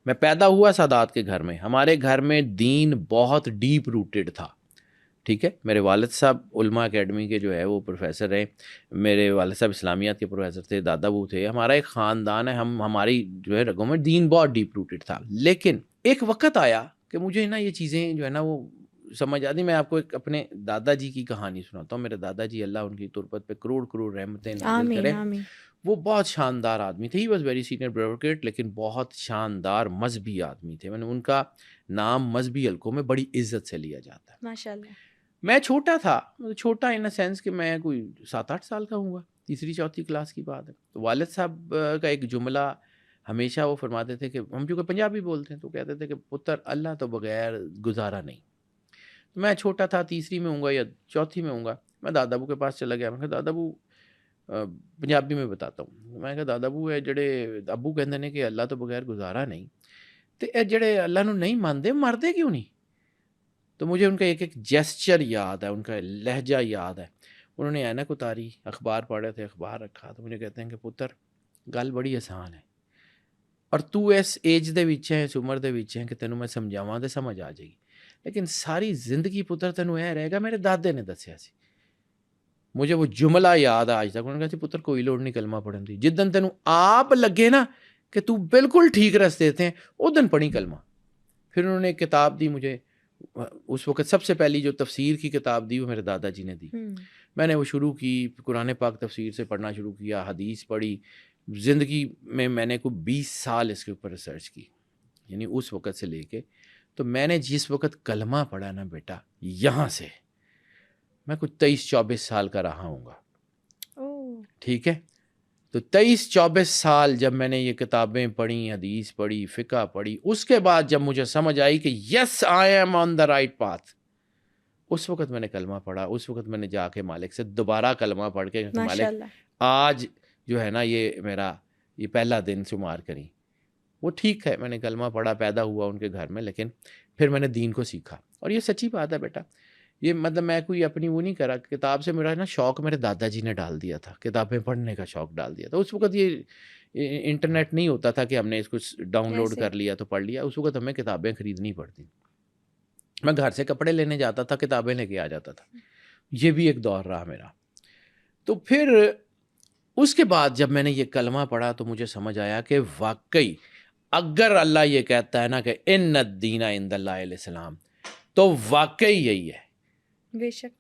Speaker 2: میں پیدا ہوا سادات کے گھر میں, ہمارے گھر میں دین بہت ڈیپ روٹڈ تھا. ٹھیک ہے, میرے والد صاحب علماء اکیڈمی کے جو ہے وہ پروفیسر ہیں, میرے والد صاحب اسلامیات کے پروفیسر تھے, دادا ابو تھے, ہمارا ایک خاندان ہے, ہماری جو ہے رگوں میں دین بہت ڈیپ روٹڈ تھا. لیکن ایک وقت آیا کہ مجھے نا یہ چیزیں جو ہے نا وہ سمجھ آتی. میں آپ کو ایک اپنے دادا جی کی کہانی سناتا ہوں. میرے دادا جی اللہ ان کی تربت پہ کروڑ کروڑ رحمتیں نازل کرے, وہ بہت شاندار آدمی تھے. He was very senior bureaucrat, لیکن بہت شاندار مذہبی آدمی تھے. میں نے ان کا نام مذہبی حلقوں میں بڑی عزت سے لیا جاتا ہے.
Speaker 1: ماشاءاللہ. میں
Speaker 2: چھوٹا تھا, چھوٹا ان سینس کہ میں کوئی 7-8 سال کا ہوں گا, 3-4 کلاس کی بات ہے. تو والد صاحب کا ایک جملہ ہمیشہ وہ فرماتے تھے کہ ہم چونکہ پنجابی بولتے ہیں تو کہتے تھے کہ پتر اللہ تو بغیر گزارا نہیں. میں چھوٹا تھا, 3 میں ہوں گا یا 4 میں ہوں گا, میں دادا ابو کے پاس چلا گیا. میں کہا دادا ابو, پنجابی میں بتاتا ہوں, میں کہا دادا ابو ہے جڑے ابو کہتے ہیں کہ اللہ تو بغیر گزارا نہیں, تو اے جڑے اللہ نو نہیں مانتے مردے کیوں نہیں؟ تو مجھے ان کا ایک جیسچر یاد ہے, ان کا لہجہ یاد ہے. انہوں نے اینک اتاری, اخبار پڑھے تھے, اخبار رکھا, تو مجھے کہتے ہیں کہ پتر گل بڑی آسان ہے, اور تو اس ایج دے وچ ہے, اس عمر دے وچ ہے کہ تینوں میں سمجھاواں تے سمجھ آ جائے گی, لیکن ساری زندگی پتر تینوں اے رہے گا. میرے دادے نے دسیا سی, مجھے وہ جملہ یاد ہے آج تک. انہوں نے کہا سی پتر کوئی لوڑ نہیں کلمہ پڑھن دی, جدن تینوں آپ لگے نا کہ تو بالکل ٹھیک رستے تھے, ادن پڑھی کلمہ. پھر انہوں نے ایک کتاب دی مجھے, اس وقت سب سے پہلی جو تفسیر کی کتاب دی وہ میرے دادا جی نے دی. میں نے وہ شروع کی, قرآن پاک تفسیر سے پڑھنا شروع کیا, حدیث پڑھی. زندگی میں نے کوئی 20 سال اس کے اوپر ریسرچ کی, یعنی اس وقت سے لے کے. تو میں نے جس وقت کلمہ پڑھا نا بیٹا, یہاں سے میں کچھ 23-24 سال کا رہا ہوں گا. ٹھیک ہے, تو 23-24 سال جب میں نے یہ کتابیں پڑھی، حدیث پڑھی، فقہ پڑھی، اس کے بعد جب مجھے سمجھ آئی کہ yes I am on the right path, اس وقت میں نے کلمہ پڑھا. اس وقت میں نے جا کے مالک سے دوبارہ کلمہ پڑھ کے کہ مالک آج جو ہے نا یہ میرا یہ پہلا دن شمار کریں. وہ ٹھیک ہے، میں نے کلمہ پڑھا، پیدا ہوا ان کے گھر میں، لیکن پھر میں نے دین کو سیکھا. اور یہ سچی بات ہے بیٹا، یہ مطلب میں کوئی اپنی وہ نہیں کرا. کتاب سے میرا نا شوق میرے دادا جی نے ڈال دیا تھا، کتابیں پڑھنے کا شوق ڈال دیا تھا. اس وقت یہ انٹرنیٹ نہیں ہوتا تھا کہ ہم نے اس کو ڈاؤن لوڈ کر لیا تو پڑھ لیا. اس وقت ہمیں کتابیں خریدنی پڑتی. میں گھر سے کپڑے لینے جاتا تھا، کتابیں لے کے آ جاتا تھا. یہ بھی ایک دور رہا میرا. تو پھر اس کے بعد جب میں نے یہ کلمہ پڑھا تو مجھے سمجھ آیا کہ واقعی اگر اللہ یہ کہتا ہے نا کہ ان الدین عند اللہ الاسلام، تو واقعی یہی ہے.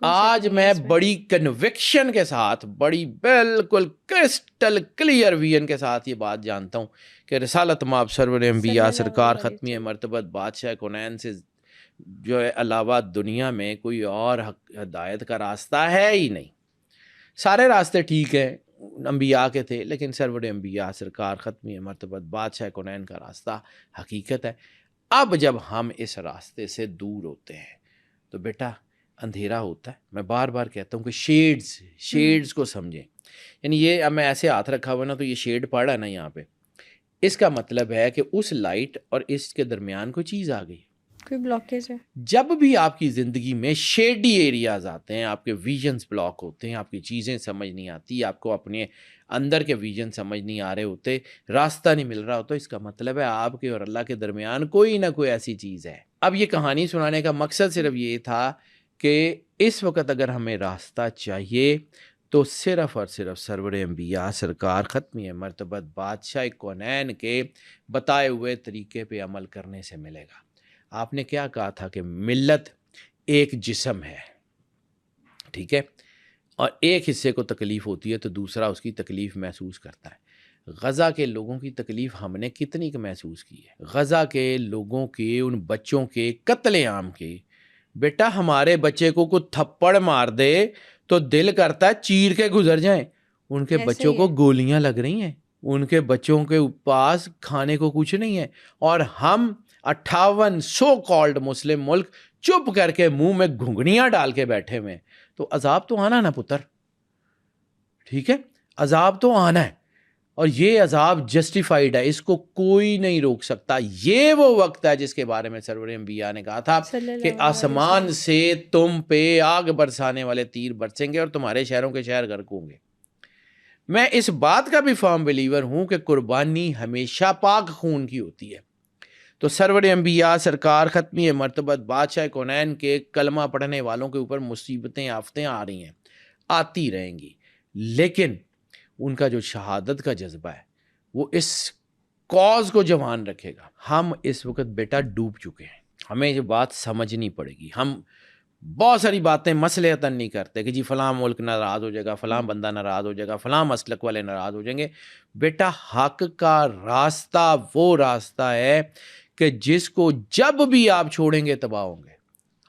Speaker 2: آج میں بڑی کنوکشن کے ساتھ، بڑی بالکل کرسٹل کلیئر ویژن کے ساتھ یہ بات جانتا ہوں کہ رسالت مآب سرور انبیاء سرکار ختمی مرتبت بادشاہ کونین سے جو ہے علاوہ دنیا میں کوئی اور ہدایت کا راستہ ہے ہی نہیں. سارے راستے ٹھیک ہیں، انبیاء کے تھے، لیکن سرور انبیاء سرکار ختمی مرتبت بادشاہ کونین کا راستہ حقیقت ہے. اب جب ہم اس راستے سے دور ہوتے ہیں تو بیٹا اندھیرا ہوتا ہے. میں بار بار کہتا ہوں کہ شیڈز کو سمجھیں. یعنی یہ اب میں ایسے ہاتھ رکھا ہوا نا تو یہ شیڈ پڑا ہے نا یہاں پہ، اس کا مطلب ہے کہ اس لائٹ اور اس کے درمیان کوئی چیز آ گئی،
Speaker 1: کوئی بلاکیج ہے. جب
Speaker 2: بھی آپ کی زندگی میں شیڈی ایریاز آتے ہیں، آپ کے ویژنز بلاک ہوتے ہیں، آپ کی چیزیں سمجھ نہیں آتی، آپ کو اپنے اندر کے ویژن سمجھ نہیں آ رہے ہوتے، راستہ نہیں مل رہا ہوتا، اس کا مطلب ہے آپ کے اور اللہ کے درمیان کوئی نہ کوئی ایسی چیز ہے. اب یہ کہانی سنانے کا مقصد صرف یہ تھا کہ اس وقت اگر ہمیں راستہ چاہیے تو صرف اور صرف سرور انبیاء سرکار ختمی مرتبت بادشاہ کونین کے بتائے ہوئے طریقے پہ عمل کرنے سے ملے گا. آپ نے کیا کہا تھا کہ ملت ایک جسم ہے، ٹھیک ہے، اور ایک حصے کو تکلیف ہوتی ہے تو دوسرا اس کی تکلیف محسوس کرتا ہے. غزہ کے لوگوں کی تکلیف ہم نے کتنی محسوس کی ہے. غزہ کے لوگوں کے، ان بچوں کے قتل عام کے، بیٹا ہمارے بچے کو کوئی تھپڑ مار دے تو دل کرتا ہے چیر کے گزر جائیں. ان کے بچوں کو گولیاں لگ رہی ہیں، ان کے بچوں کے پاس کھانے کو کچھ نہیں ہے، اور ہم 58 سو کالڈ مسلم ملک چپ کر کے منہ میں گھنگنیاں ڈال کے بیٹھے ہوئے. تو عذاب تو آنا نا پتر، ٹھیک ہے، عذاب تو آنا ہے، اور یہ عذاب جسٹیفائیڈ ہے، اس کو کوئی نہیں روک سکتا. یہ وہ وقت ہے جس کے بارے میں سرور انبیاء نے کہا تھا کہ آسمان سے تم پہ آگ برسانے والے تیر برسیں گے اور تمہارے شہروں کے شہر غرق ہوں گے. میں اس بات کا بھی فرم بلیور ہوں کہ قربانی ہمیشہ پاک خون کی ہوتی ہے. تو سرور انبیاء سرکار ختمی مرتبت بادشاہ کونین کے کلمہ پڑھنے والوں کے اوپر مصیبتیں آفتیں آ رہی ہیں، آتی رہیں گی، لیکن ان کا جو شہادت کا جذبہ ہے وہ اس کاز کو جوان رکھے گا. ہم اس وقت بیٹا ڈوب چکے ہیں، ہمیں یہ بات سمجھنی پڑے گی. ہم بہت ساری باتیں مصلحتاً نہیں کرتے کہ جی فلاں ملک ناراض ہو جائے گا، فلاں بندہ ناراض ہو جائے گا، فلاں مسلک والے ناراض ہو جائیں گے. بیٹا حق کا راستہ وہ راستہ ہے کہ جس کو جب بھی آپ چھوڑیں گے تباہ ہوں گے.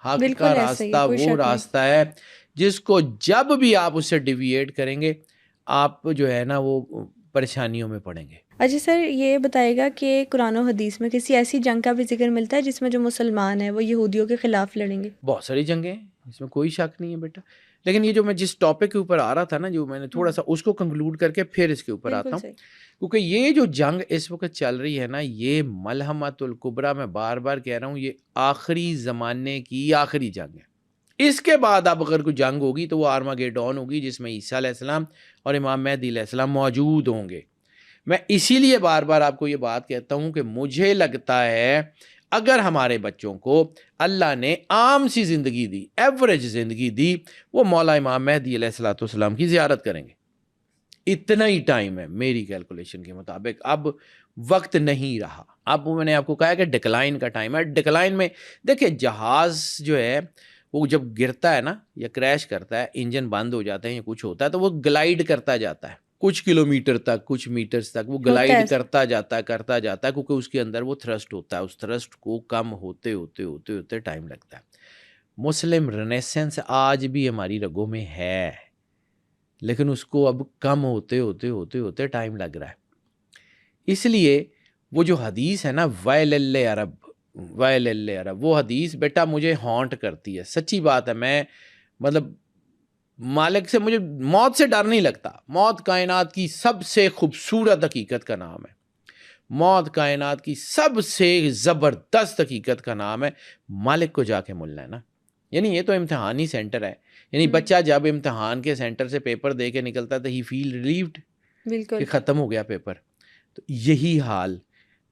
Speaker 2: حق کا راستہ وہ راستہ ہے جس کو جب بھی آپ اس سے ڈیویٹ کریں گے آپ جو ہے نا وہ پریشانیوں میں پڑیں گے.
Speaker 1: اچھا سر، یہ بتائے گا کہ قرآن و حدیث میں کسی ایسی جنگ کا بھی ذکر ملتا ہے جس میں جو مسلمان ہیں وہ یہودیوں کے خلاف لڑیں گے؟
Speaker 2: بہت ساری جنگیں ہیں، اس میں کوئی شک نہیں ہے بیٹا. لیکن یہ جو میں جس ٹاپک کے اوپر آ رہا تھا نا، جو میں نے تھوڑا سا اس کو کنکلوڈ کر کے پھر اس کے اوپر آتا ہوں، کیونکہ یہ جو جنگ اس وقت چل رہی ہے نا، یہ ملحمۃ الکبریٰ، میں بار بار کہہ رہا ہوں، یہ آخری زمانے کی آخری جنگ ہے. اس کے بعد اب اگر کوئی جنگ ہوگی تو وہ آرماگیڈون ہوگی، جس میں عیسیٰ علیہ السلام اور امام مہدی علیہ السلام موجود ہوں گے. میں اسی لیے بار بار آپ کو یہ بات کہتا ہوں کہ مجھے لگتا ہے اگر ہمارے بچوں کو اللہ نے عام سی زندگی دی، ایوریج زندگی دی، وہ مولا امام مہدی علیہ الصلوۃ والسلام کی زیارت کریں گے. اتنا ہی ٹائم ہے میری کیلکولیشن کے مطابق. اب وقت نہیں رہا. اب میں نے آپ کو کہا کہ ڈکلائن کا ٹائم ہے. ڈکلائن میں دیکھیں، جہاز جو ہے وہ جب گرتا ہے نا یا کریش کرتا ہے، انجن بند ہو جاتا ہے یا کچھ ہوتا ہے تو وہ گلائڈ کرتا جاتا ہے کچھ کلومیٹر تک، کچھ میٹرز تک وہ گلائڈ کرتا جاتا ہے کیونکہ اس کے اندر وہ تھرسٹ ہوتا ہے. اس تھرسٹ کو کم ہوتے ہوتے ٹائم لگتا ہے. مسلم رینیسنس آج بھی ہماری رگوں میں ہے. لیکن اس کو اب کم ہوتے ہوتے ہوتے ہوتے ٹائم لگ رہا ہے. اس لیے وہ جو حدیث ہے نا ویل عرب ویل عرب، وہ حدیث بیٹا مجھے ہانٹ کرتی ہے. سچی بات ہے، میں مطلب مالک سے مجھے موت سے ڈر نہیں لگتا. موت کائنات کی سب سے خوبصورت حقیقت کا نام ہے. موت کائنات کی سب سے زبردست حقیقت کا نام ہے. مالک کو جا کے ملنا ہے نا. یعنی یہ تو امتحانی سینٹر ہے. یعنی بچہ جب امتحان کے سینٹر سے پیپر دے کے نکلتا تو ہی فیل ریلیوڈ کہ ختم ہو گیا پیپر. تو یہی حال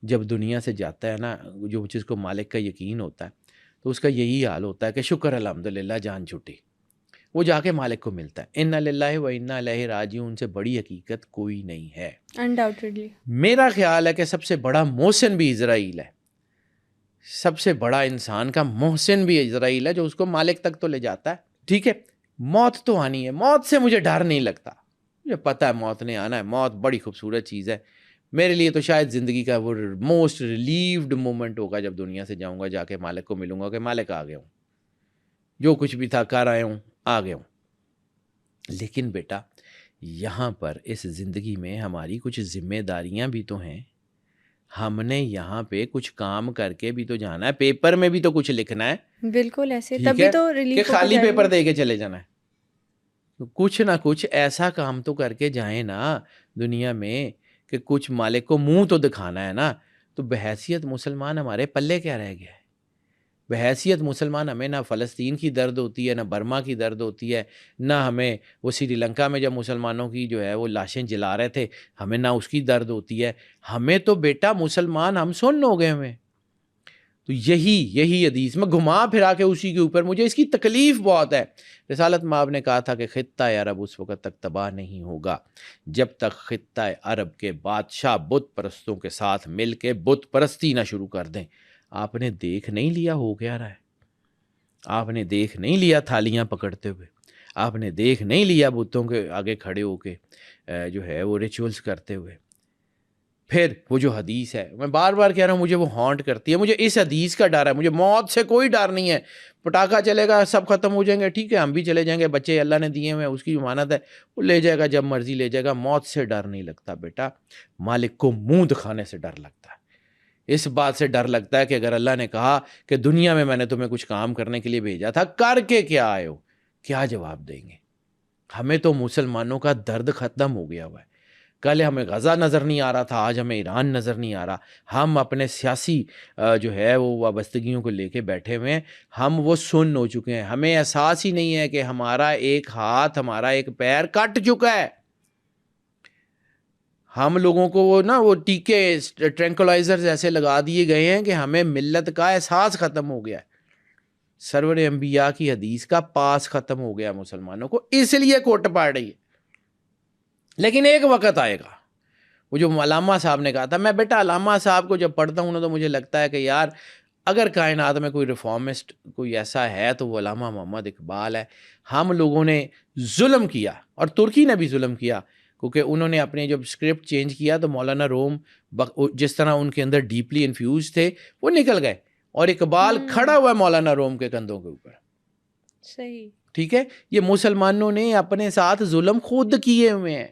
Speaker 2: جب دنیا سے جاتا ہے نا، جو جس کو مالک کا یقین ہوتا ہے، تو اس کا یہی حال ہوتا ہے کہ شکر الحمدللہ جان چھٹی. وہ جا کے مالک کو ملتا ہے. انا للہ و انا الیہ راجعون، ان سے بڑی حقیقت کوئی نہیں ہے.
Speaker 1: انڈاؤٹڈلی
Speaker 2: میرا خیال ہے کہ سب سے بڑا محسن بھی اسرائیل ہے. سب سے بڑا انسان کا محسن بھی اسرائیل ہے، جو اس کو مالک تک تو لے جاتا ہے. ٹھیک ہے، موت تو آنی ہے. موت سے مجھے ڈر نہیں لگتا. مجھے پتہ ہے موت نے آنا ہے. موت بڑی خوبصورت چیز ہے. میرے لیے تو شاید زندگی کا وہ موسٹ ریلیوڈ مومنٹ ہوگا جب دنیا سے جاؤں گا، جا کے مالک کو ملوں گا کہ مالک آ گیا ہوں، جو کچھ بھی تھا کر آیا ہوں، آ گیا ہوں. لیکن بیٹا یہاں پر اس زندگی میں ہماری کچھ ذمہ داریاں بھی تو ہیں. ہم نے یہاں پہ کچھ کام کر کے بھی تو جانا ہے. پیپر میں بھی تو کچھ لکھنا ہے.
Speaker 1: بالکل ایسے
Speaker 2: ٹھیک
Speaker 1: تبھی
Speaker 2: ہے
Speaker 1: تو
Speaker 2: کہ
Speaker 1: ریلیف
Speaker 2: خالی پیپر دے کے چلے جانا ہے. تو کچھ نہ کچھ ایسا کام تو کر کے جائیں نا دنیا میں کہ کچھ مالک کو منہ تو دکھانا ہے نا. تو بحیثیت مسلمان ہمارے پلے کیا رہ گیا ہے؟ بحیثیت مسلمان ہمیں نہ فلسطین کی درد ہوتی ہے، نہ برما کی درد ہوتی ہے، نہ ہمیں وہ سری لنکا میں جب مسلمانوں کی جو ہے وہ لاشیں جلا رہے تھے، ہمیں نہ اس کی درد ہوتی ہے. ہمیں تو بیٹا مسلمان ہم سن ہو گئے ہوئے. تو یہی حدیث میں گھما پھرا کے اسی کے اوپر مجھے اس کی تکلیف بہت ہے. رسالت مآب نے کہا تھا کہ خطہ عرب اس وقت تک تباہ نہیں ہوگا جب تک خطہ عرب کے بادشاہ بت پرستوں کے ساتھ مل کے بت پرستی نہ شروع کر دیں. آپ نے دیکھ نہیں لیا ہو کیا رہا ہے؟ آپ نے دیکھ نہیں لیا تھالیاں پکڑتے ہوئے؟ آپ نے دیکھ نہیں لیا بتوں کے آگے کھڑے ہو کے جو ہے وہ ریچولز کرتے ہوئے؟ پھر وہ جو حدیث ہے، میں بار بار کہہ رہا ہوں، مجھے وہ ہانٹ کرتی ہے. مجھے اس حدیث کا ڈر ہے. مجھے موت سے کوئی ڈر نہیں ہے. پٹاخہ چلے گا، سب ختم ہو جائیں گے، ٹھیک ہے، ہم بھی چلے جائیں گے. بچے اللہ نے دیے ہوئے ہیں، اس کی ضمانت ہے، وہ لے جائے گا جب مرضی لے جائے گا. موت سے ڈر نہیں لگتا بیٹا. مالک کو منہ دکھانے سے ڈر لگتا ہے. اس بات سے ڈر لگتا ہے کہ اگر اللہ نے کہا کہ دنیا میں نے تمہیں کچھ کام کرنے کے لیے بھیجا تھا، کر کے کیا آئے ہو، کیا جواب دیں گے؟ ہمیں تو مسلمانوں کا درد ختم ہو گیا ہوا ہے. کل ہمیں غزہ نظر نہیں آ رہا تھا، آج ہمیں ایران نظر نہیں آ رہا. ہم اپنے سیاسی جو ہے وہ وابستگیوں کو لے کے بیٹھے ہوئے ہیں. ہم وہ سن ہو چکے ہیں. ہمیں احساس ہی نہیں ہے کہ ہمارا ایک ہاتھ، ہمارا ایک پیر کٹ چکا ہے. ہم لوگوں کو وہ ٹیکے ٹرینکولائزرز ایسے لگا دیے گئے ہیں کہ ہمیں ملت کا احساس ختم ہو گیا ہے. سرور انبیاء کی حدیث کا پاس ختم ہو گیا مسلمانوں کو، اس لیے کوٹ پاڑ رہی ہے. لیکن ایک وقت آئے گا، وہ جو علامہ صاحب نے کہا تھا. میں بیٹا علامہ صاحب کو جب پڑھتا ہوں نا تو مجھے لگتا ہے کہ یار اگر کائنات میں کوئی ریفارمسٹ کوئی ایسا ہے تو وہ علامہ محمد اقبال ہے. ہم لوگوں نے ظلم کیا، اور ترکی نے بھی ظلم کیا، کیونکہ انہوں نے اپنے جب اسکرپٹ چینج کیا تو مولانا روم جس طرح ان کے اندر ڈیپلی انفیوز تھے وہ نکل گئے، اور اقبال کھڑا ہوا ہے مولانا روم کے کندھوں کے اوپر.
Speaker 1: صحیح،
Speaker 2: ٹھیک ہے. یہ مسلمانوں نے اپنے ساتھ ظلم خود کیے ہوئے ہیں.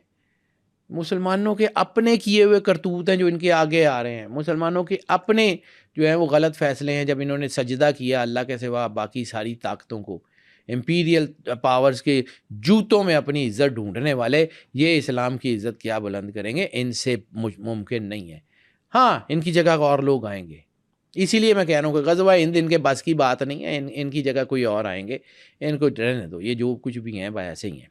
Speaker 2: مسلمانوں کے اپنے کیے ہوئے کرتوت ہیں جو ان کے آگے آ رہے ہیں. مسلمانوں کے اپنے جو ہیں وہ غلط فیصلے ہیں. جب انہوں نے سجدہ کیا اللہ کے سوا باقی ساری طاقتوں کو، امپیریل پاورز کے جوتوں میں اپنی عزت ڈھونڈنے والے، یہ اسلام کی عزت کیا بلند کریں گے؟ ان سے ممکن نہیں ہے. ہاں ان کی جگہ اور لوگ آئیں گے. اسی لیے میں کہہ رہا ہوں کہ غزوہ ہند ان کے بس کی بات نہیں ہے. ان کی جگہ کوئی اور آئیں گے. ان کو رہنے دو، یہ جو کچھ بھی ہیں وہ ایسے ہی ہیں.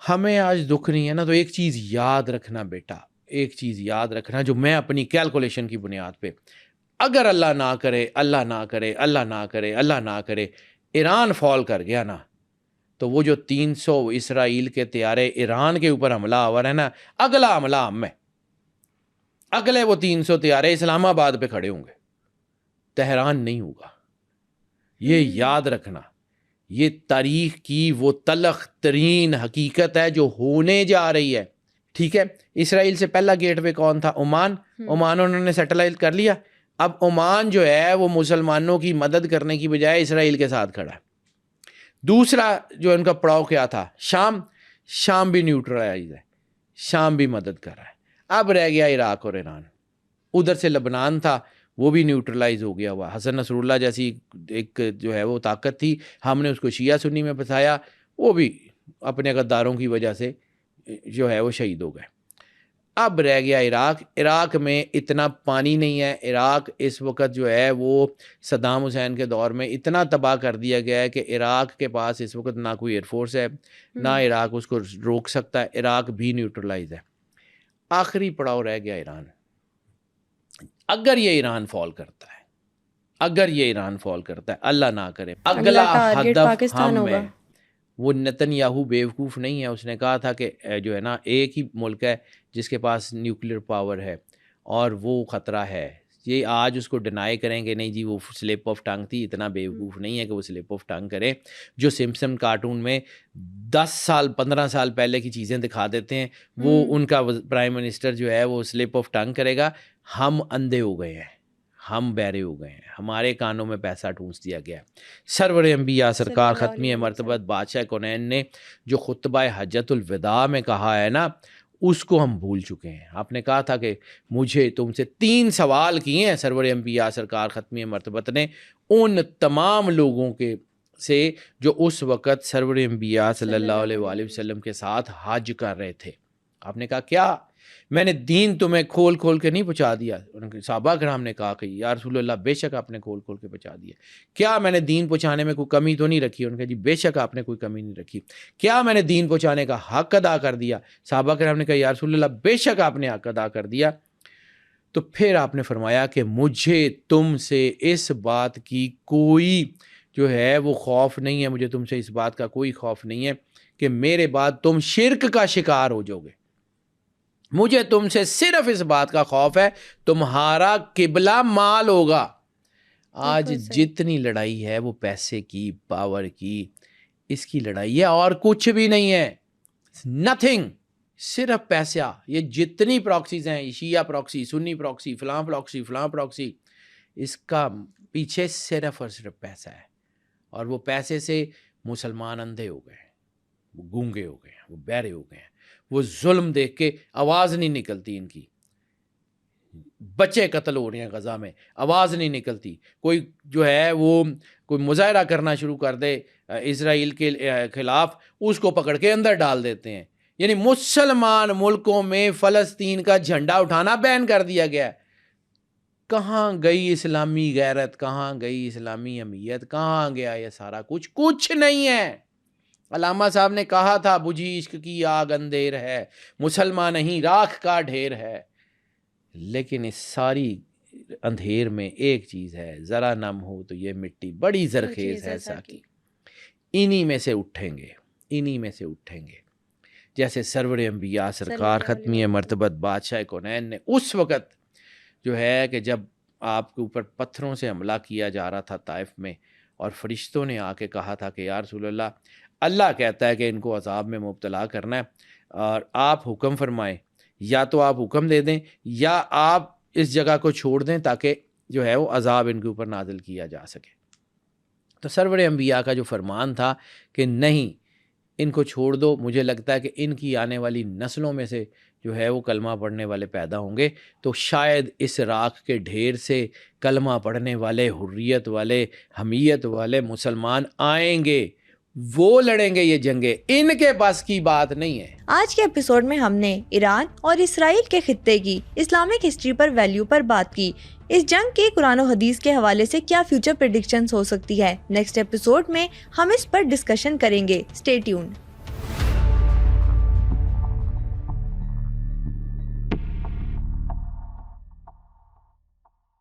Speaker 2: ہمیں آج دکھ نہیں ہے نا. تو ایک چیز یاد رکھنا بیٹا، ایک چیز یاد رکھنا جو میں اپنی کیلکولیشن کی بنیاد پہ، اگر اللہ نہ کرے، اللہ نہ کرے، اللہ نہ کرے، اللہ نہ کرے، ایران فال کر گیا نا، تو وہ جو 300 اسرائیل کے طیارے ایران کے اوپر حملہ آور ہے نا، اگلا حملہ ہم ہے. اگلے وہ 300 طیارے اسلام آباد پہ کھڑے ہوں گے، تہران نہیں ہوگا. یہ یاد رکھنا. یہ تاریخ کی وہ تلخ ترین حقیقت ہے جو ہونے جا رہی ہے. ٹھیک ہے. اسرائیل سے پہلا گیٹ وے کون تھا؟ عمان. عمان انہوں نے سیٹلائٹ کر لیا. اب عمان جو ہے وہ مسلمانوں کی مدد کرنے کی بجائے اسرائیل کے ساتھ کھڑا ہے. دوسرا جو ان کا پڑاؤ کیا تھا؟ شام. شام بھی نیوٹرلائز ہے, شام بھی مدد کر رہا ہے. اب رہ گیا عراق اور ایران. ادھر سے لبنان تھا, وہ بھی نیوٹرلائز ہو گیا ہوا. حسن نصر اللہ جیسی ایک جو ہے وہ طاقت تھی, ہم نے اس کو شیعہ سنی میں بسایا, وہ بھی اپنے غداروں کی وجہ سے جو ہے وہ شہید ہو گئے. اب رہ گیا عراق. عراق میں اتنا پانی نہیں ہے. عراق اس وقت جو ہے وہ صدام حسین کے دور میں اتنا تباہ کر دیا گیا ہے کہ عراق کے پاس اس وقت نہ کوئی ایئر فورس ہے, نہ عراق اس کو روک سکتا ہے. عراق بھی نیوٹرلائز ہے. آخری پڑاؤ رہ گیا ایران. اگر یہ ایران فال کرتا ہے, اگر یہ ایران فال کرتا ہے, اللہ نہ کرے, اگلا ہدف ہم ہے. وہ نتنیاہو بیوقوف نہیں ہے. اس نے کہا تھا کہ جو ہے نا ایک ہی ملک ہے جس کے پاس نیوکلیر پاور ہے اور وہ خطرہ ہے. یہ آج اس کو ڈینائی کریں گے نہیں جی وہ سلپ آف ٹنگ تھی. اتنا بیوقوف نہیں ہے کہ وہ سلپ آف ٹنگ کرے. جو سمپسن کارٹون میں 10 سال 15 سال پہلے کی چیزیں دکھا دیتے ہیں, وہ ان کا پرائم منسٹر جو ہے وہ سلپ آف ٹنگ کرے گا. ہم اندھے ہو گئے ہیں, ہم بہرے ہو گئے ہیں, ہمارے کانوں میں پیسہ ٹھونس دیا گیا ہے. سرور انبیاء سرکار ختمی مرتبت بادشاہ کونین نے جو خطبہ حجت الوداع میں کہا ہے نا, اس کو ہم بھول چکے ہیں. آپ نے کہا تھا کہ مجھے تم سے 3 سوال کیے ہیں سرور انبیاء سرکار ختمی مرتبت نے ان تمام لوگوں کے سے جو اس وقت سرور انبیاء صلی اللہ علیہ وآلہ وسلم کے ساتھ حج کر رہے تھے. آپ نے کہا کیا میں نے دین تمہیں کھول کھول کے نہیں پہنچا دیا؟ صحابہ کرام نے کہا کہ یا رسول اللہ بے شک آپ نے کھول کھول کے پہنچا دیا. کیا میں نے دین پہنچانے میں کوئی کمی تو نہیں رکھی؟ انہوں نے کہا جی بے شک آپ نے کوئی کمی نہیں رکھی. کیا میں نے دین پہنچانے کا حق ادا کر دیا؟ صحابہ کرام نے کہا یا رسول اللہ بے شک آپ نے حق ادا کر دیا. تو پھر آپ نے فرمایا کہ مجھے تم سے اس بات کی کوئی جو ہے وہ خوف نہیں ہے, مجھے تم سے اس بات کا کوئی خوف نہیں ہے کہ میرے بعد تم شرک کا شکار ہو جاؤ گے. مجھے تم سے صرف اس بات کا خوف ہے تمہارا قبلہ مال ہوگا. آج جتنی لڑائی ہے وہ پیسے کی, پاور کی, اس کی لڑائی ہے اور کچھ بھی نہیں ہے. نتھنگ, صرف پیسہ. یہ جتنی پراکسیز ہیں, شیعہ پراکسی, سنی پراکسی, فلاں پراکسی, فلاں پراکسی, اس کا پیچھے صرف اور صرف پیسہ ہے. اور وہ پیسے سے مسلمان اندھے ہو گئے, وہ گونگے ہو گئے, وہ بہرے ہو گئے ہیں. وہ ظلم دیکھ کے آواز نہیں نکلتی ان کی. بچے قتل ہو رہے ہیں غزہ میں, آواز نہیں نکلتی. کوئی جو ہے وہ کوئی مظاہرہ کرنا شروع کر دے اسرائیل کے خلاف, اس کو پکڑ کے اندر ڈال دیتے ہیں. یعنی مسلمان ملکوں میں فلسطین کا جھنڈا اٹھانا بین کر دیا گیا ہے. کہاں گئی اسلامی غیرت, کہاں گئی اسلامی اہمیت, کہاں گیا یہ سارا کچھ؟ کچھ نہیں ہے. علامہ صاحب نے کہا تھا بجھی عشق کی آگ اندھیر ہے, مسلمان نہیں راکھ کا ڈھیر ہے. لیکن اس ساری اندھیر میں ایک چیز ہے, ذرا نم ہو تو یہ مٹی بڑی زرخیز ہے ساکی. انہی میں سے اٹھیں گے, انہی میں سے اٹھیں گے. جیسے سرور انبیاء سرکار ختمی مرتبت بادشاہ کونین نے اس وقت جو ہے کہ جب آپ کے اوپر پتھروں سے حملہ کیا جا رہا تھا طائف میں, اور فرشتوں نے آ کے کہا تھا کہ یا رسول اللہ کہتا ہے کہ ان کو عذاب میں مبتلا کرنا ہے, اور آپ حکم فرمائیں, یا تو آپ حکم دے دیں یا آپ اس جگہ کو چھوڑ دیں تاکہ جو ہے وہ عذاب ان کے اوپر نازل کیا جا سکے. تو سرور انبیاء کا جو فرمان تھا کہ نہیں ان کو چھوڑ دو, مجھے لگتا ہے کہ ان کی آنے والی نسلوں میں سے جو ہے وہ کلمہ پڑھنے والے پیدا ہوں گے, تو شاید اس راکھ کے ڈھیر سے کلمہ پڑھنے والے, حریت والے, حمیت والے مسلمان آئیں گے. وہ لڑیں گے یہ جنگیں, ان کے پاس کی بات نہیں ہے.
Speaker 1: آج کے ایپیسوڈ میں ہم نے ایران اور اسرائیل کے خطے کی اسلامک ہسٹری پر ویلیو پر بات کی. اس جنگ کے قرآن و حدیث کے حوالے سے کیا فیوچر پریڈکشنز ہو سکتی ہے, نیکسٹ ایپیسوڈ میں ہم اس پر ڈسکشن کریں گے. Stay tuned.